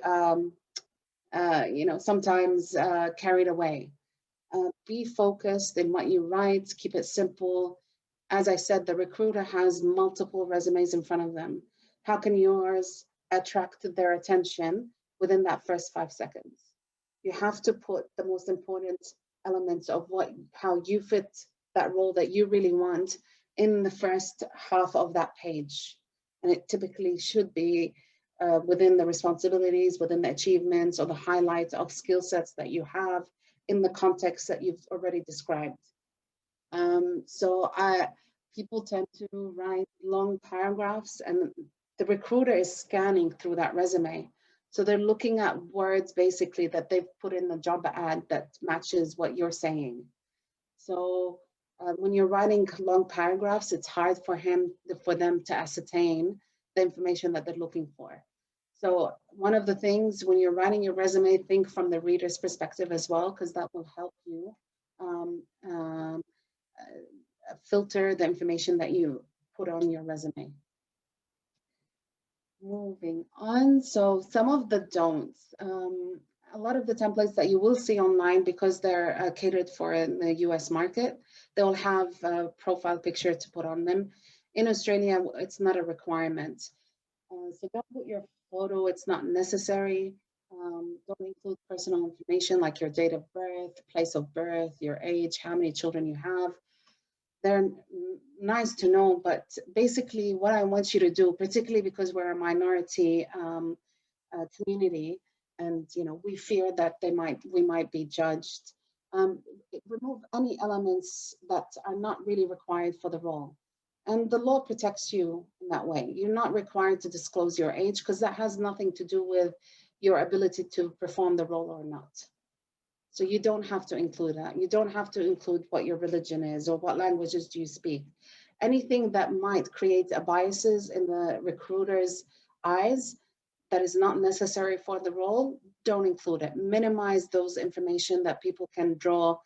Speaker 4: sometimes carried away. Be focused in what you write, keep it simple. As I said, the recruiter has multiple resumes in front of them. How can yours attract their attention within that first 5 seconds? You have to put the most important elements of how you fit that role that you really want in the first half of that page. And it typically should be within the responsibilities, within the achievements, or the highlights of skill sets that you have in the context that you've already described. People tend to write long paragraphs, and the recruiter is scanning through that resume. So they're looking at words basically that they've put in the job ad that matches what you're saying. So when you're writing long paragraphs, it's hard for them to ascertain the information that they're looking for. So one of the things when you're writing your resume, think from the reader's perspective as well, because that will help you filter the information that you put on your resume. Moving on, so some of the don'ts. A lot of the templates that you will see online, because they're catered for in the US market, they'll have a profile picture to put on them. In Australia, it's not a requirement. So don't put your photo, it's not necessary. Don't include personal information like your date of birth, place of birth, your age, how many children you have. They're nice to know, but basically what I want you to do, particularly because we're a minority community, and we fear that we might be judged. Remove any elements that are not really required for the role. And the law protects you in that way. You're not required to disclose your age because that has nothing to do with your ability to perform the role or not. So you don't have to include that. You don't have to include what your religion is or what languages do you speak. Anything that might create a biases in the recruiter's eyes that is not necessary for the role, don't include it. Minimize those information that people can draw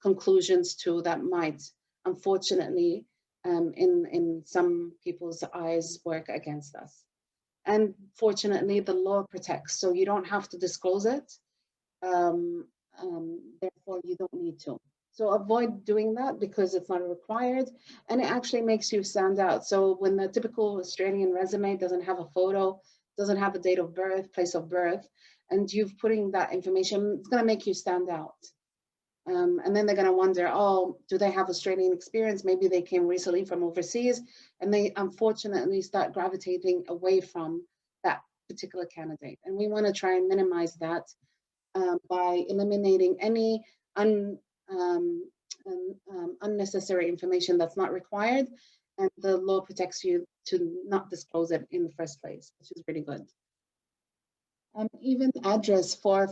Speaker 4: conclusions to that might, unfortunately, in some people's eyes, work against us. And fortunately, the law protects, so you don't have to disclose it. Therefore, you don't need to. So avoid doing that because it's not required, and it actually makes you stand out. So when the typical Australian resume doesn't have a photo, doesn't have a date of birth, place of birth, and you've putting that information, it's going to make you stand out. And then they're going to wonder, oh, do they have Australian experience? Maybe they came recently from overseas, and they unfortunately start gravitating away from that particular candidate. And we want to try and minimize that by eliminating any unnecessary information that's not required, and the law protects you to not disclose it in the first place, which is really good. Even address for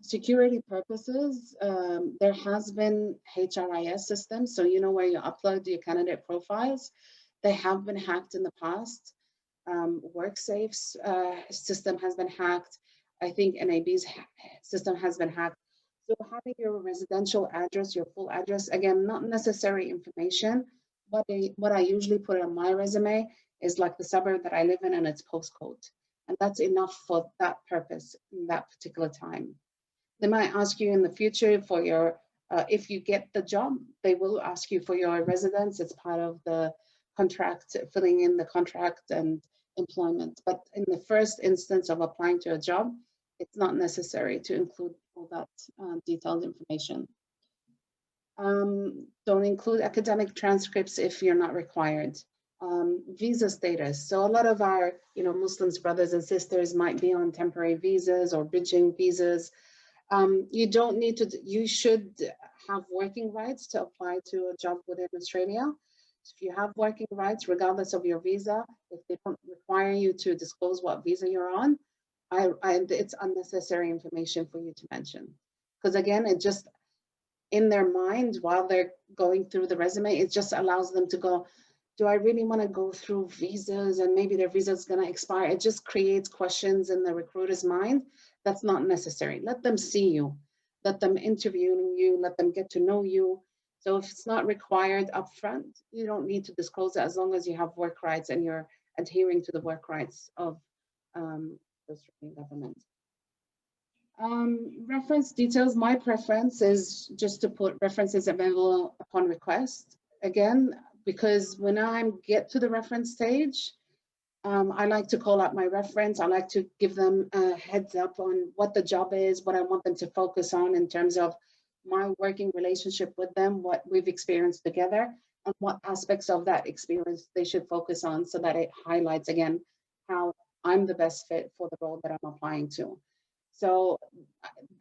Speaker 4: security purposes, there has been HRIS systems, so where you upload your candidate profiles. They have been hacked in the past. WorkSafe's system has been hacked. I think NAB's system has been hacked. So having your residential address, your full address, again, not necessary information. What I usually put on my resume is like the suburb that I live in and its postcode. And that's enough for that purpose in that particular time. They might ask you in the future for your, if you get the job, they will ask you for your residence. It's part of the contract, filling in the contract and employment. But in the first instance of applying to a job, it's not necessary to include all that detailed information. Don't include academic transcripts if you're not required. Visa status. So a lot of our Muslims brothers and sisters might be on temporary visas or bridging visas. You don't need to, you should have working rights to apply to a job within Australia. So if you have working rights, regardless of your visa, if they don't require you to disclose what visa you're on, it's unnecessary information for you to mention. Because again, it just, in their mind, while they're going through the resume, it just allows them to go, do I really want to go through visas and maybe their visa is going to expire? It just creates questions in the recruiter's mind. That's not necessary. Let them see you, let them interview you, let them get to know you. So if it's not required upfront, you don't need to disclose it as long as you have work rights and you're adhering to the work rights of the Australian government. Reference details, my preference is just to put references available upon request. Again, because when I get to the reference stage, I like to call out my reference. I like to give them a heads up on what the job is, what I want them to focus on in terms of my working relationship with them, what we've experienced together, and what aspects of that experience they should focus on so that it highlights again how I'm the best fit for the role that I'm applying to. So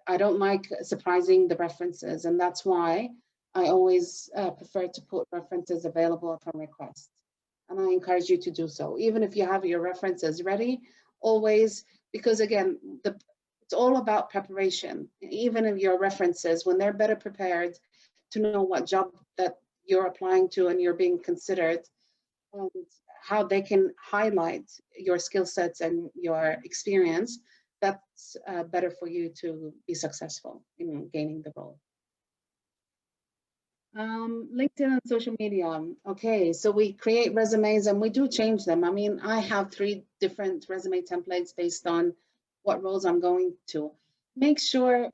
Speaker 4: I don't like surprising the references, and that's why I always prefer to put references available upon request. And I encourage you to do so, even if you have your references ready, always, because again, it's all about preparation. Even if your references, when they're better prepared to know what job that you're applying to and you're being considered, and how they can highlight your skill sets and your experience, that's better for you to be successful in gaining the role. LinkedIn and social media. Okay, so we create resumes and we do change them. I mean, I have 3 different resume templates based on what roles I'm going to. Make sure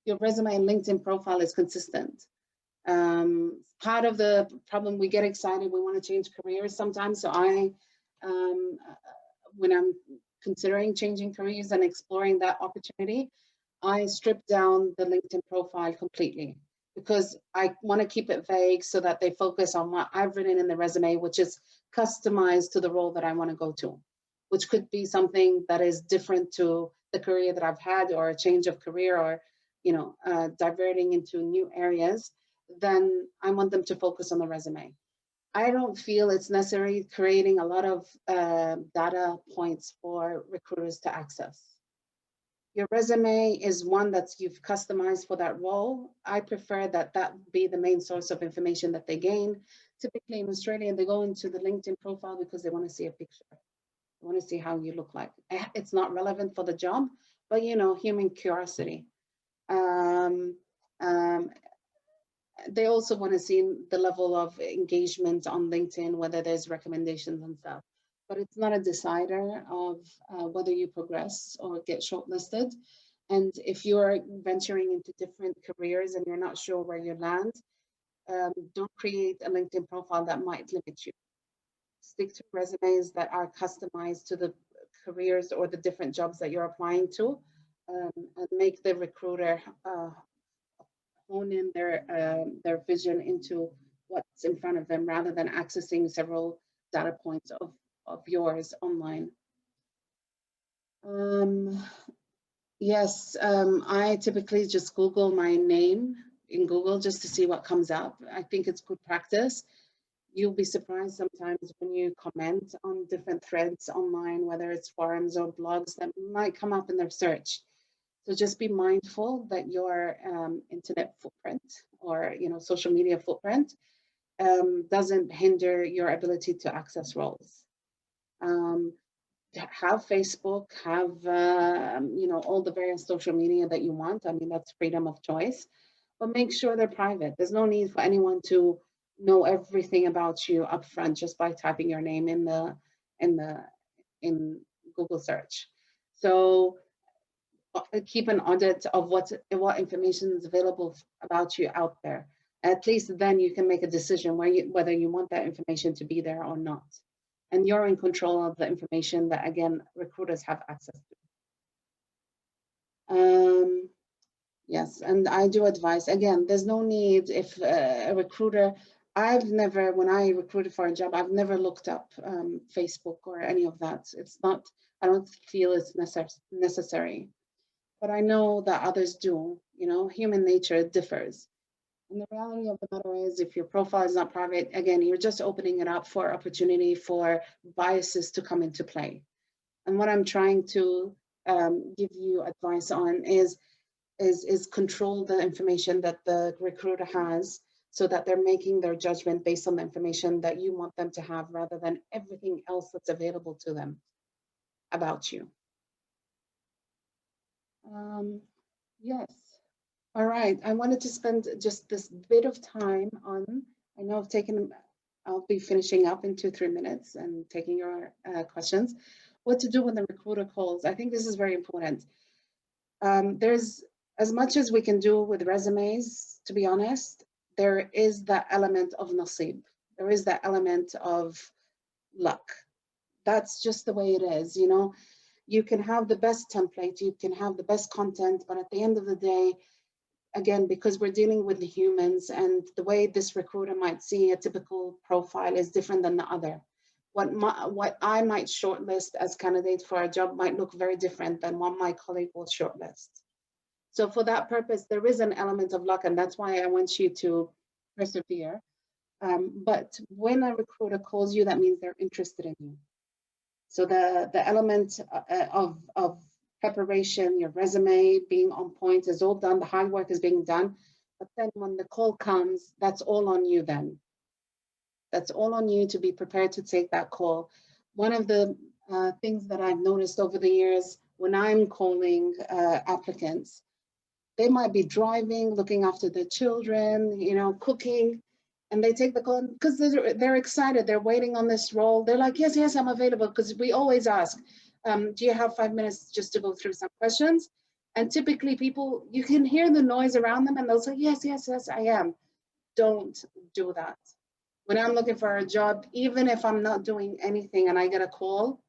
Speaker 4: your resume and LinkedIn profile is consistent. Part of the problem, we get excited, we want to change careers sometimes. So when I'm considering changing careers and exploring that opportunity, I stripped down the LinkedIn profile completely, because I want to keep it vague so that they focus on what I've written in the resume, which is customized to the role that I want to go to, which could be something that is different to the career that I've had, or a change of career, or diverting into new areas. Then I want them to focus on the resume. I don't feel it's necessary creating a lot of data points for recruiters to access. Your resume is one that you've customized for that role. I prefer that be the main source of information that they gain. Typically in Australia, they go into the LinkedIn profile because they want to see a picture. They want to see how you look like. It's not relevant for the job, but human curiosity. They also want to see the level of engagement on LinkedIn, whether there's recommendations and stuff. But it's not a decider of whether you progress or get shortlisted. And if you're venturing into different careers and you're not sure where you land, don't create a LinkedIn profile that might limit you. Stick to resumes that are customized to the careers or the different jobs that you're applying to, and make the recruiter hone in their vision into what's in front of them, rather than accessing several data points of yours online. Yes, I typically just Google my name in Google just to see what comes up. I think it's good practice. You'll be surprised sometimes when you comment on different threads online, whether it's forums or blogs, that might come up in their search. So just be mindful that your internet footprint, or social media footprint, doesn't hinder your ability to access roles. Have Facebook, have all the various social media that you want. I mean, that's freedom of choice, but make sure they're private. There's no need for anyone to know everything about you up front just by typing your name in Google search. So keep an audit of what information is available about you out there. At least then you can make a decision whether you want that information to be there or not. And you're in control of the information that, again, recruiters have access to. Yes, and I do advise, again, there's no need if a recruiter, when I recruited for a job, I've never looked up Facebook or any of that. It's not, I don't feel it's necessary. But I know that others do. Human nature differs. And the reality of the matter is, if your profile is not private, again, you're just opening it up for opportunity for biases to come into play. And what I'm trying to give you advice on is control the information that the recruiter has, so that they're making their judgment based on the information that you want them to have, rather than everything else that's available to them about you. Yes. All right. I wanted to spend just this bit of time on, I know I'll be finishing up in 2-3 minutes and taking your questions. What to do when the recruiter calls. I think this is very important. There's, as much as we can do with resumes, to be honest, there is that element of nasib. There is that element of luck. That's just the way it is, You can have the best template, you can have the best content, but at the end of the day, again, because we're dealing with the humans, and the way this recruiter might see a typical profile is different than the other. What I might shortlist as candidate for a job might look very different than what my colleague will shortlist. So for that purpose, there is an element of luck, and that's why I want you to persevere. But when a recruiter calls you, that means they're interested in you. So the element of preparation, your resume being on point is all done. The hard work is being done. But then when the call comes, that's all on you then. That's all on you to be prepared to take that call. One of the things that I've noticed over the years, when I'm calling applicants, they might be driving, looking after their children, cooking, and they take the call because they're excited. They're waiting on this role. They're like, yes, I'm available, because we always ask, do you have 5 minutes just to go through some questions? And typically people, you can hear the noise around them and they'll say, yes, I am. Don't do that. When I'm looking for a job, even if I'm not doing anything and I get a call,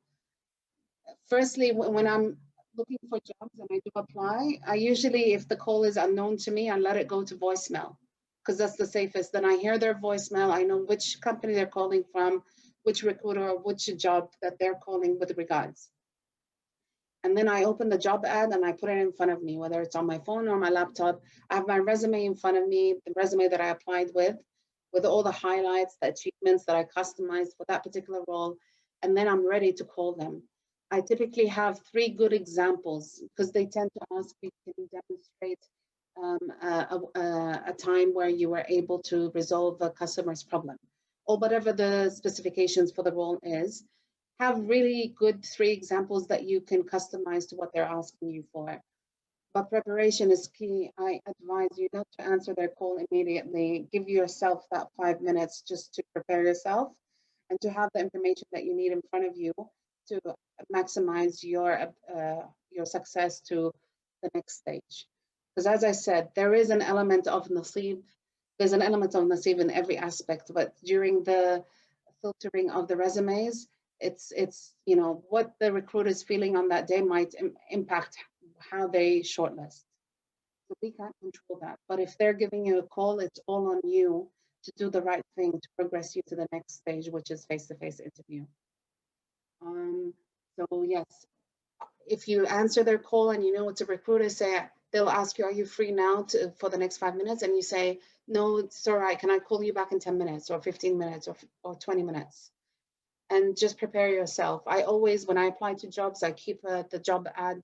Speaker 4: Firstly, when I'm looking for jobs and I do apply, I usually, if the call is unknown to me, I let it go to voicemail because that's the safest. Then I hear their voicemail, I know which company they're calling from, which recruiter, or which job that they're calling with regards. And then I open the job ad and I put it in front of me, whether it's on my phone or my laptop. I have my resume in front of me, the resume that I applied with all the highlights, the achievements that I customized for that particular role. And then I'm ready to call them. I typically have 3 good examples because they tend to ask me, can you demonstrate a time where you were able to resolve a customer's problem, or whatever the specifications for the role is. Have really good 3 examples that you can customize to what they're asking you for. But preparation is key. I advise you not to answer their call immediately. Give yourself that 5 minutes just to prepare yourself and to have the information that you need in front of you to maximize your success to the next stage. Because as I said, there is an element of nasib. There's an element of nasib in every aspect, but during the filtering of the resumes, it's you know, what the recruiter is feeling on that day might impact how they shortlist. So we can't control that. But if they're giving you a call, it's all on you to do the right thing to progress you to the next stage, which is face-to-face interview. So yes, if you answer their call and you know it's a recruiter, they'll ask you, are you free now for the next 5 minutes? And you say, no, it's all right. Can I call you back in 10 minutes or 15 minutes or 20 minutes? And just prepare yourself. I always, when I apply to jobs, I keep the job ad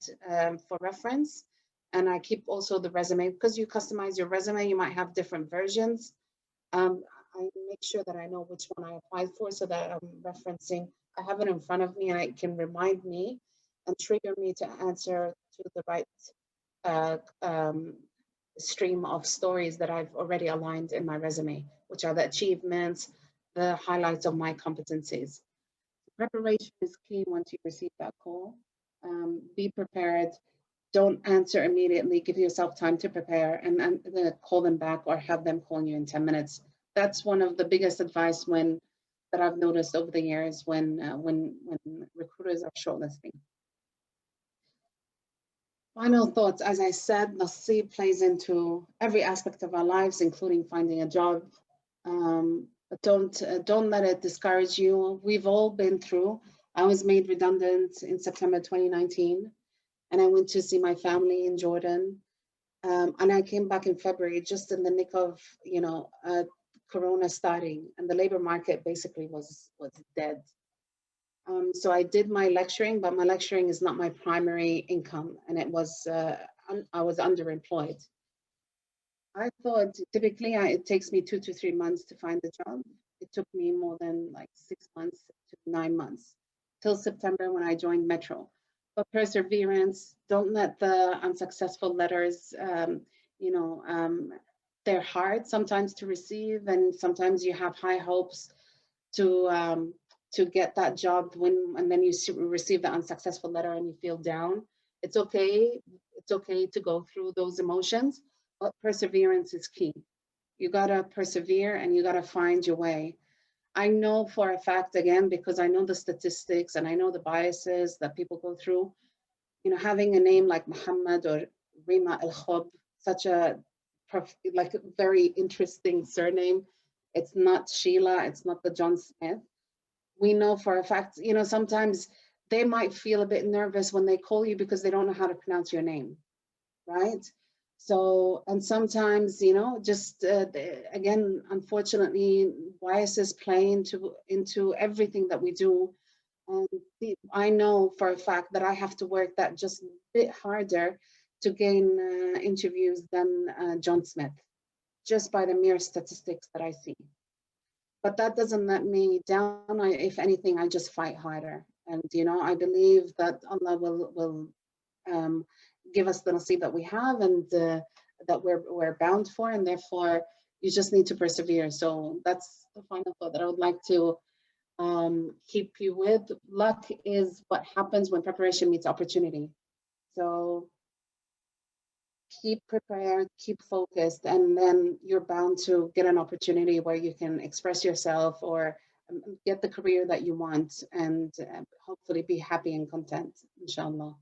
Speaker 4: for reference. And I keep also the resume, because you customize your resume, you might have different versions. I make sure that I know which one I applied for so that I'm referencing, I have it in front of me and it can remind me and trigger me to answer to the right stream of stories that I've already aligned in my resume, which are the achievements, the highlights of my competencies. Preparation is key once you receive that call. Be prepared. Don't answer immediately. Give yourself time to prepare and then call them back or have them call you in 10 minutes. That's one of the biggest advice that I've noticed over the years when recruiters are shortlisting. Final thoughts. As I said, nasib plays into every aspect of our lives, including finding a job. Don't let it discourage you. We've all been through. I was made redundant in September 2019, and I went to see my family in Jordan. And I came back in February, just in the nick of, you know, Corona starting, and the labor market basically was dead. So I did my lecturing, but my lecturing is not my primary income, and it was I was underemployed. I thought typically it takes me 2 to 3 months to find a job. It took me more than like 6 months to 9 months till September when I joined Metro. But perseverance, don't let the unsuccessful letters, you know, they're hard sometimes to receive, and sometimes you have high hopes to get that job and then you receive the unsuccessful letter and you feel down. It's okay. It's okay to go through those emotions. But perseverance is key. You gotta persevere and you gotta find your way. I know for a fact, again, because I know the statistics and I know the biases that people go through, you know, having a name like Muhammad or Rima El-Khub, such a like a very interesting surname. It's not Sheila, it's not the John Smith. We know for a fact, you know, sometimes they might feel a bit nervous when they call you because they don't know how to pronounce your name, right? So, and sometimes, you know, just again, unfortunately, biases play into everything that we do. And I know for a fact that I have to work that just a bit harder to gain interviews than John Smith, just by the mere statistics that I see. But that doesn't let me down. If anything, I just fight harder. And, you know, I believe that Allah will give us the nasib that we have and that we're bound for, and therefore you just need to persevere. So that's the final thought that I would like to keep you with. Luck is what happens when preparation meets opportunity. So keep prepared, keep focused, and then you're bound to get an opportunity where you can express yourself or get the career that you want, and hopefully be happy and content, inshallah.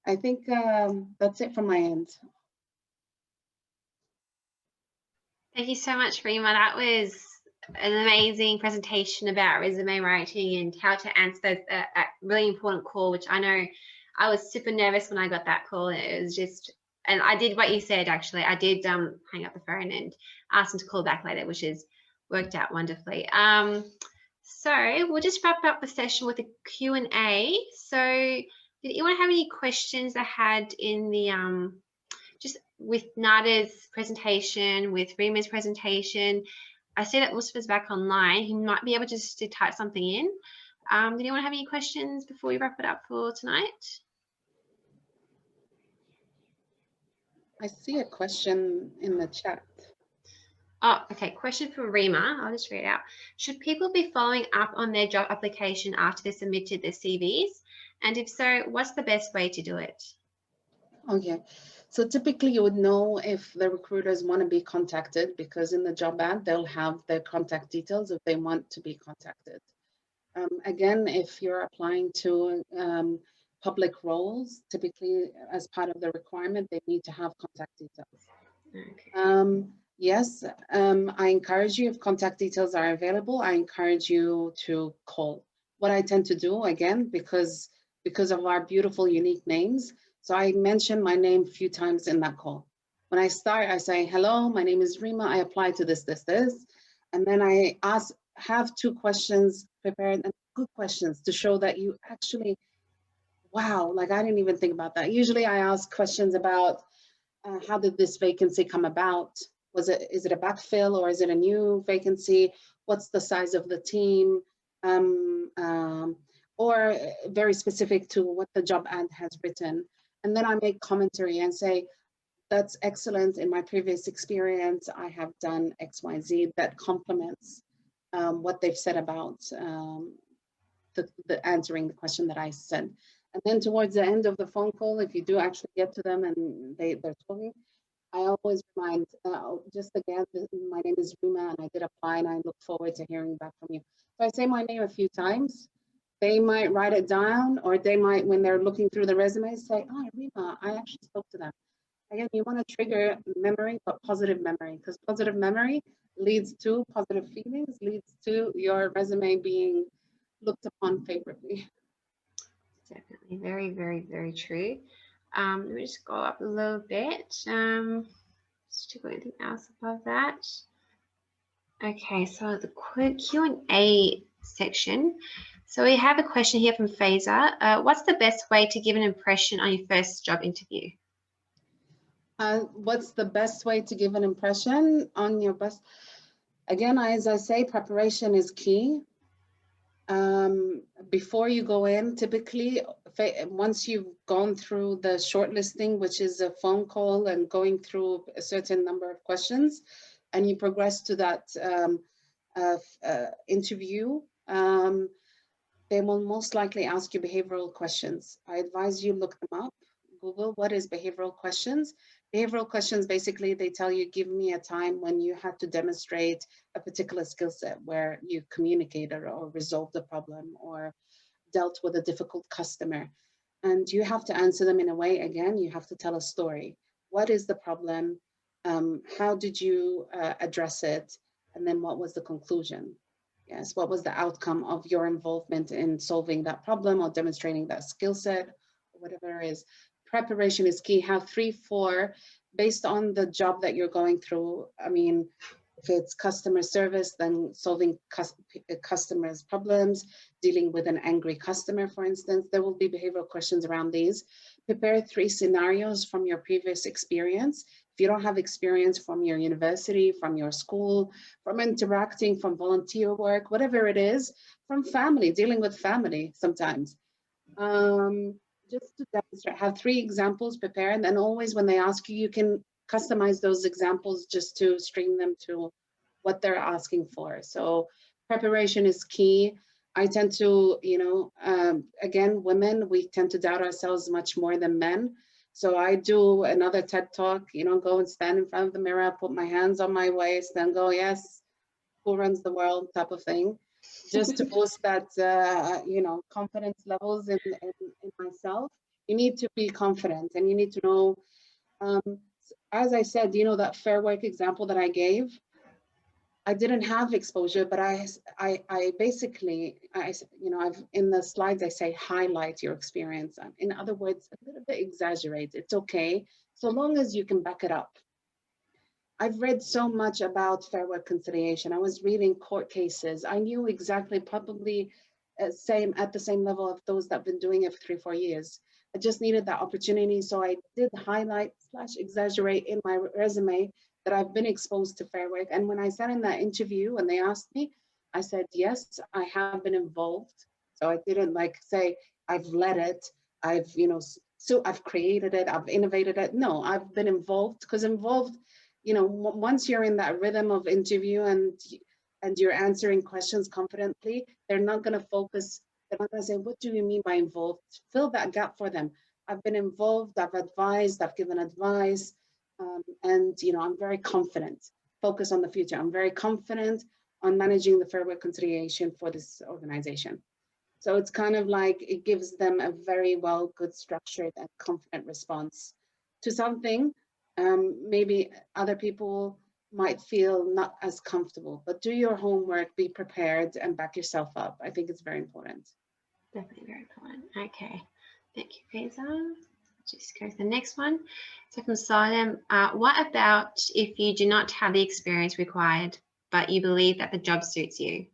Speaker 4: I think that's it from my end.
Speaker 1: Thank you so much, Rima. That was an amazing presentation about resume writing and how to answer those really important call, which I know I was super nervous when I got that call. It was just, and I did what you said, actually. I did hang up the phone and ask them to call back later, which has worked out wonderfully. So we'll just wrap up the session with a Q&A. So did anyone have any questions they had in the, just with Nada's presentation, with Rima's presentation? I see that Mustafa's back online. He might be able just to type something in. Did anyone have any questions before we wrap it up for tonight?
Speaker 4: I see a question in the chat.
Speaker 1: Oh, okay. Question for Rima. I'll just read it out. Should people be following up on their job application after they submitted their CVs? And if so, what's the best way to do it?
Speaker 4: Okay, so typically you would know if the recruiters want to be contacted, because in the job ad, they'll have their contact details if they want to be contacted. Again, if you're applying to public roles, typically as part of the requirement, they need to have contact details. Okay. Yes, I encourage you, if contact details are available, I encourage you to call. What I tend to do, again, because of our beautiful, unique names, so I mention my name a few times in that call. When I start, I say, hello, my name is Rima, I apply to this, and then I have 2 questions prepared, and good questions to show that you actually, wow, like I didn't even think about that. Usually I ask questions about how did this vacancy come about? Is it a backfill or is it a new vacancy? What's the size of the team? Or very specific to what the job ad has written. And then I make commentary and say, that's excellent. In my previous experience, I have done X, Y, Z that complements what they've said about the answering the question that I said. And then towards the end of the phone call, if you do actually get to them and they're talking, I always remind, just again, my name is Rima and I did apply and I look forward to hearing back from you. So I say my name a few times. They might write it down, or they might, when they're looking through the resume, say, oh, Rima, I actually spoke to them. Again, you want to trigger memory, but positive memory, because positive memory leads to positive feelings, leads to your resume being looked upon favorably.
Speaker 1: Definitely, very, very, very true. Let me just go up a little bit. Just to go anything else above that. Okay, so the Q&A section. So we have a question here from Faiza. What's the best way to give an impression on your first job interview?
Speaker 4: What's the best way to give an impression on your best? Again, as I say, preparation is key. Before you go in, typically, once you've gone through the shortlisting, which is a phone call and going through a certain number of questions, and you progress to that interview, they will most likely ask you behavioral questions. I advise you look them up. Google what is behavioral questions. Behavioral questions, basically, they tell you, give me a time when you had to demonstrate a particular skill set where you communicated or resolved a problem or dealt with a difficult customer. And you have to answer them in a way, again, you have to tell a story. What is the problem? How did you address it? And then what was the conclusion? Yes, what was the outcome of your involvement in solving that problem or demonstrating that skill set, or whatever it is. Preparation is key. Have 3, 4, based on the job that you're going through. I mean, if it's customer service, then solving customers' problems, dealing with an angry customer, for instance, there will be behavioral questions around these. Prepare 3 scenarios from your previous experience. If you don't have experience from your university, from your school, from interacting, from volunteer work, whatever it is, from family, dealing with family sometimes. Just to demonstrate, have 3 examples prepared, and always when they ask you, you can customize those examples just to stream them to what they're asking for. So preparation is key. I tend to, again, women, we tend to doubt ourselves much more than men. So I do another TED talk, go and stand in front of the mirror, put my hands on my waist and go, yes, who runs the world type of thing, just to boost that, you know, confidence levels in myself. You need to be confident, and you need to know, as I said, you know, that Fair Work example that I gave, I didn't have exposure, but I basically, you know, in the slides, I say, highlight your experience. In other words, a little bit exaggerate. It's okay, so long as you can back it up. I've read so much about Fair Work conciliation. I was reading court cases. I knew exactly, probably at the same level of those that have been doing it for 3 or 4 years. I just needed that opportunity. So I did highlight / exaggerate in my resume that I've been exposed to Fair Work. And when I sat in that interview and they asked me, I said, yes, I have been involved. So I didn't like say, I've led it, I've, you know, so I've created it, I've innovated it. No, I've been involved, because involved, you know, once you're in that rhythm of interview and you're answering questions confidently, they're not going to focus. They're not going to say, what do you mean by involved? Fill that gap for them. I've been involved, I've advised, I've given advice, and, you know, I'm very confident. Focus on the future. I'm very confident on managing the Fair Work conciliation for this organization. So it's kind of like, it gives them a very well, good, structured and confident response to something. Maybe other people might feel not as comfortable, but do your homework, be prepared, and back yourself up. I think it's very important.
Speaker 1: Definitely very important. Okay, thank you, Faiza. Just go to the next one. So from Salem, what about if you do not have the experience required, but you believe that the job suits you?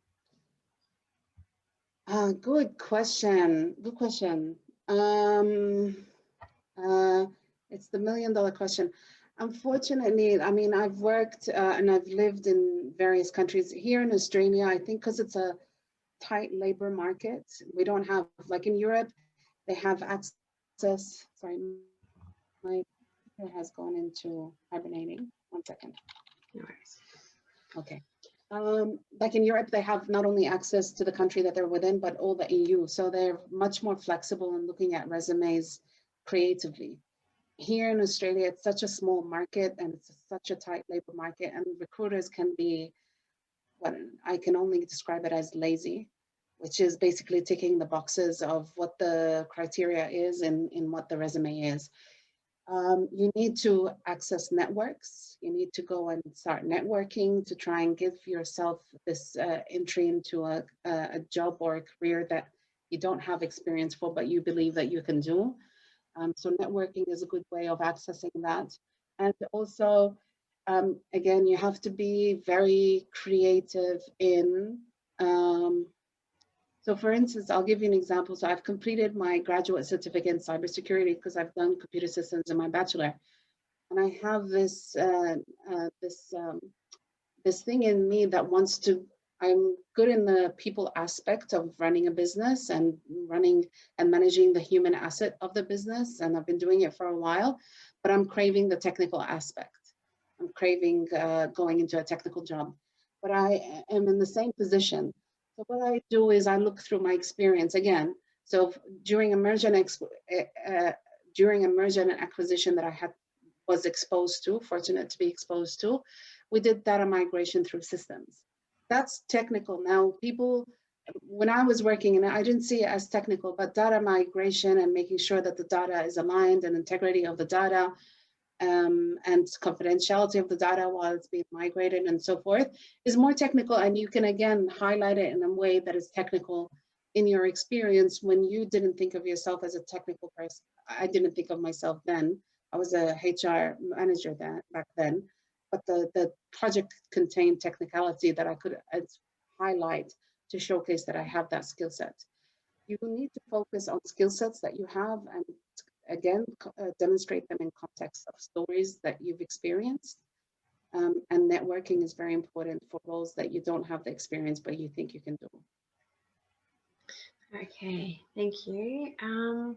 Speaker 4: Good question. Good question. It's the $1 million question. Unfortunately, I mean, I've worked and I've lived in various countries. Here in Australia, I think because it's a tight labor market, we don't have, like in Europe, they have access. Sorry, my computer has gone into hibernating. 1 second.
Speaker 1: No worries.
Speaker 4: Okay. Like in Europe, they have not only access to the country that they're within, but all the EU. So they're much more flexible in looking at resumes creatively. Here in Australia, it's such a small market and it's such a tight labor market, and recruiters can be, what I can only describe it as lazy, which is basically ticking the boxes of what the criteria is and in what the resume is. You need to access networks. You need to go and start networking to try and give yourself this entry into a job or a career that you don't have experience for, but you believe that you can do. So networking is a good way of accessing that. And also, again, you have to be very creative in, so for instance, I'll give you an example. So I've completed my graduate certificate in cybersecurity because I've done computer systems in my bachelor. And I have this, this thing in me that wants to, I'm good in the people aspect of running a business and running and managing the human asset of the business. And I've been doing it for a while, but I'm craving the technical aspect. I'm craving going into a technical job, but I am in the same position. So what I do is I look through my experience again. So during a merger and acquisition that I was exposed to, fortunate to be exposed to, we did data migration through systems. That's technical. Now people, when I was working, and I didn't see it as technical, but data migration and making sure that the data is aligned and integrity of the data and confidentiality of the data while it's being migrated and so forth is more technical. And you can again highlight it in a way that is technical in your experience when you didn't think of yourself as a technical person. I didn't think of myself then. I was a HR manager back then. But the project contained technicality that I could highlight to showcase that I have that skill set. You need to focus on skill sets that you have and again, demonstrate them in context of stories that you've experienced. And networking is very important for roles that you don't have the experience, but you think you can do.
Speaker 1: Okay, thank you. I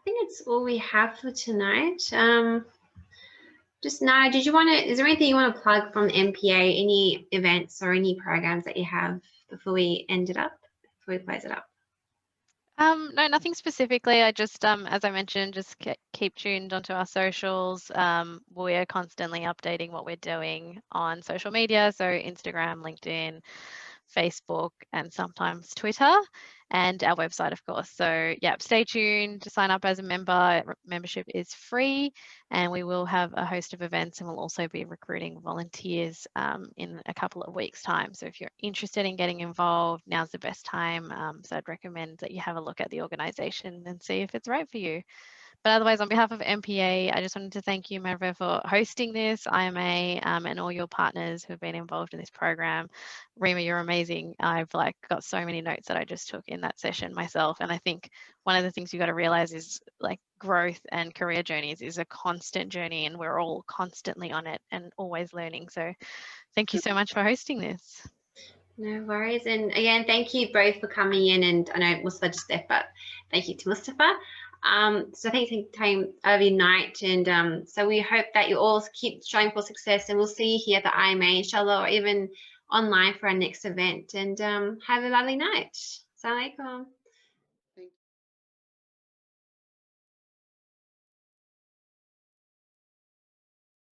Speaker 1: think it's all we have for tonight. Just now, did you want to, is there anything you want to plug from the MPA, any events or any programs that you have before we end it up, before we close it up?
Speaker 2: No, nothing specifically. I just, as I mentioned, just keep tuned onto our socials. We're constantly updating what we're doing on social media, so Instagram, LinkedIn, Facebook, and sometimes Twitter, and our website, of course. So yeah, stay tuned to sign up as a member. Membership is free, and we will have a host of events, and we'll also be recruiting volunteers in a couple of weeks' time. So if you're interested in getting involved, now's the best time. So I'd recommend that you have a look at the organisation and see if it's right for you. But otherwise, on behalf of MPA, I just wanted to thank you, Merve, for hosting this, IMA, and all your partners who have been involved in this program. Rima, you're amazing. I've got so many notes that I just took in that session myself. And I think one of the things you got to realize is growth and career journeys is a constant journey, and we're all constantly on it and always learning. So thank you so much for hosting this.
Speaker 1: No worries. And again, thank you both for coming in. And I know Moustafa just left, but thank you to Moustafa. So thanks for time overnight. And so we hope that you all keep striving for success, and we'll see you here at the IMA, inshallah, or even online for our next event. And have a lovely night. Assalamu alaikum.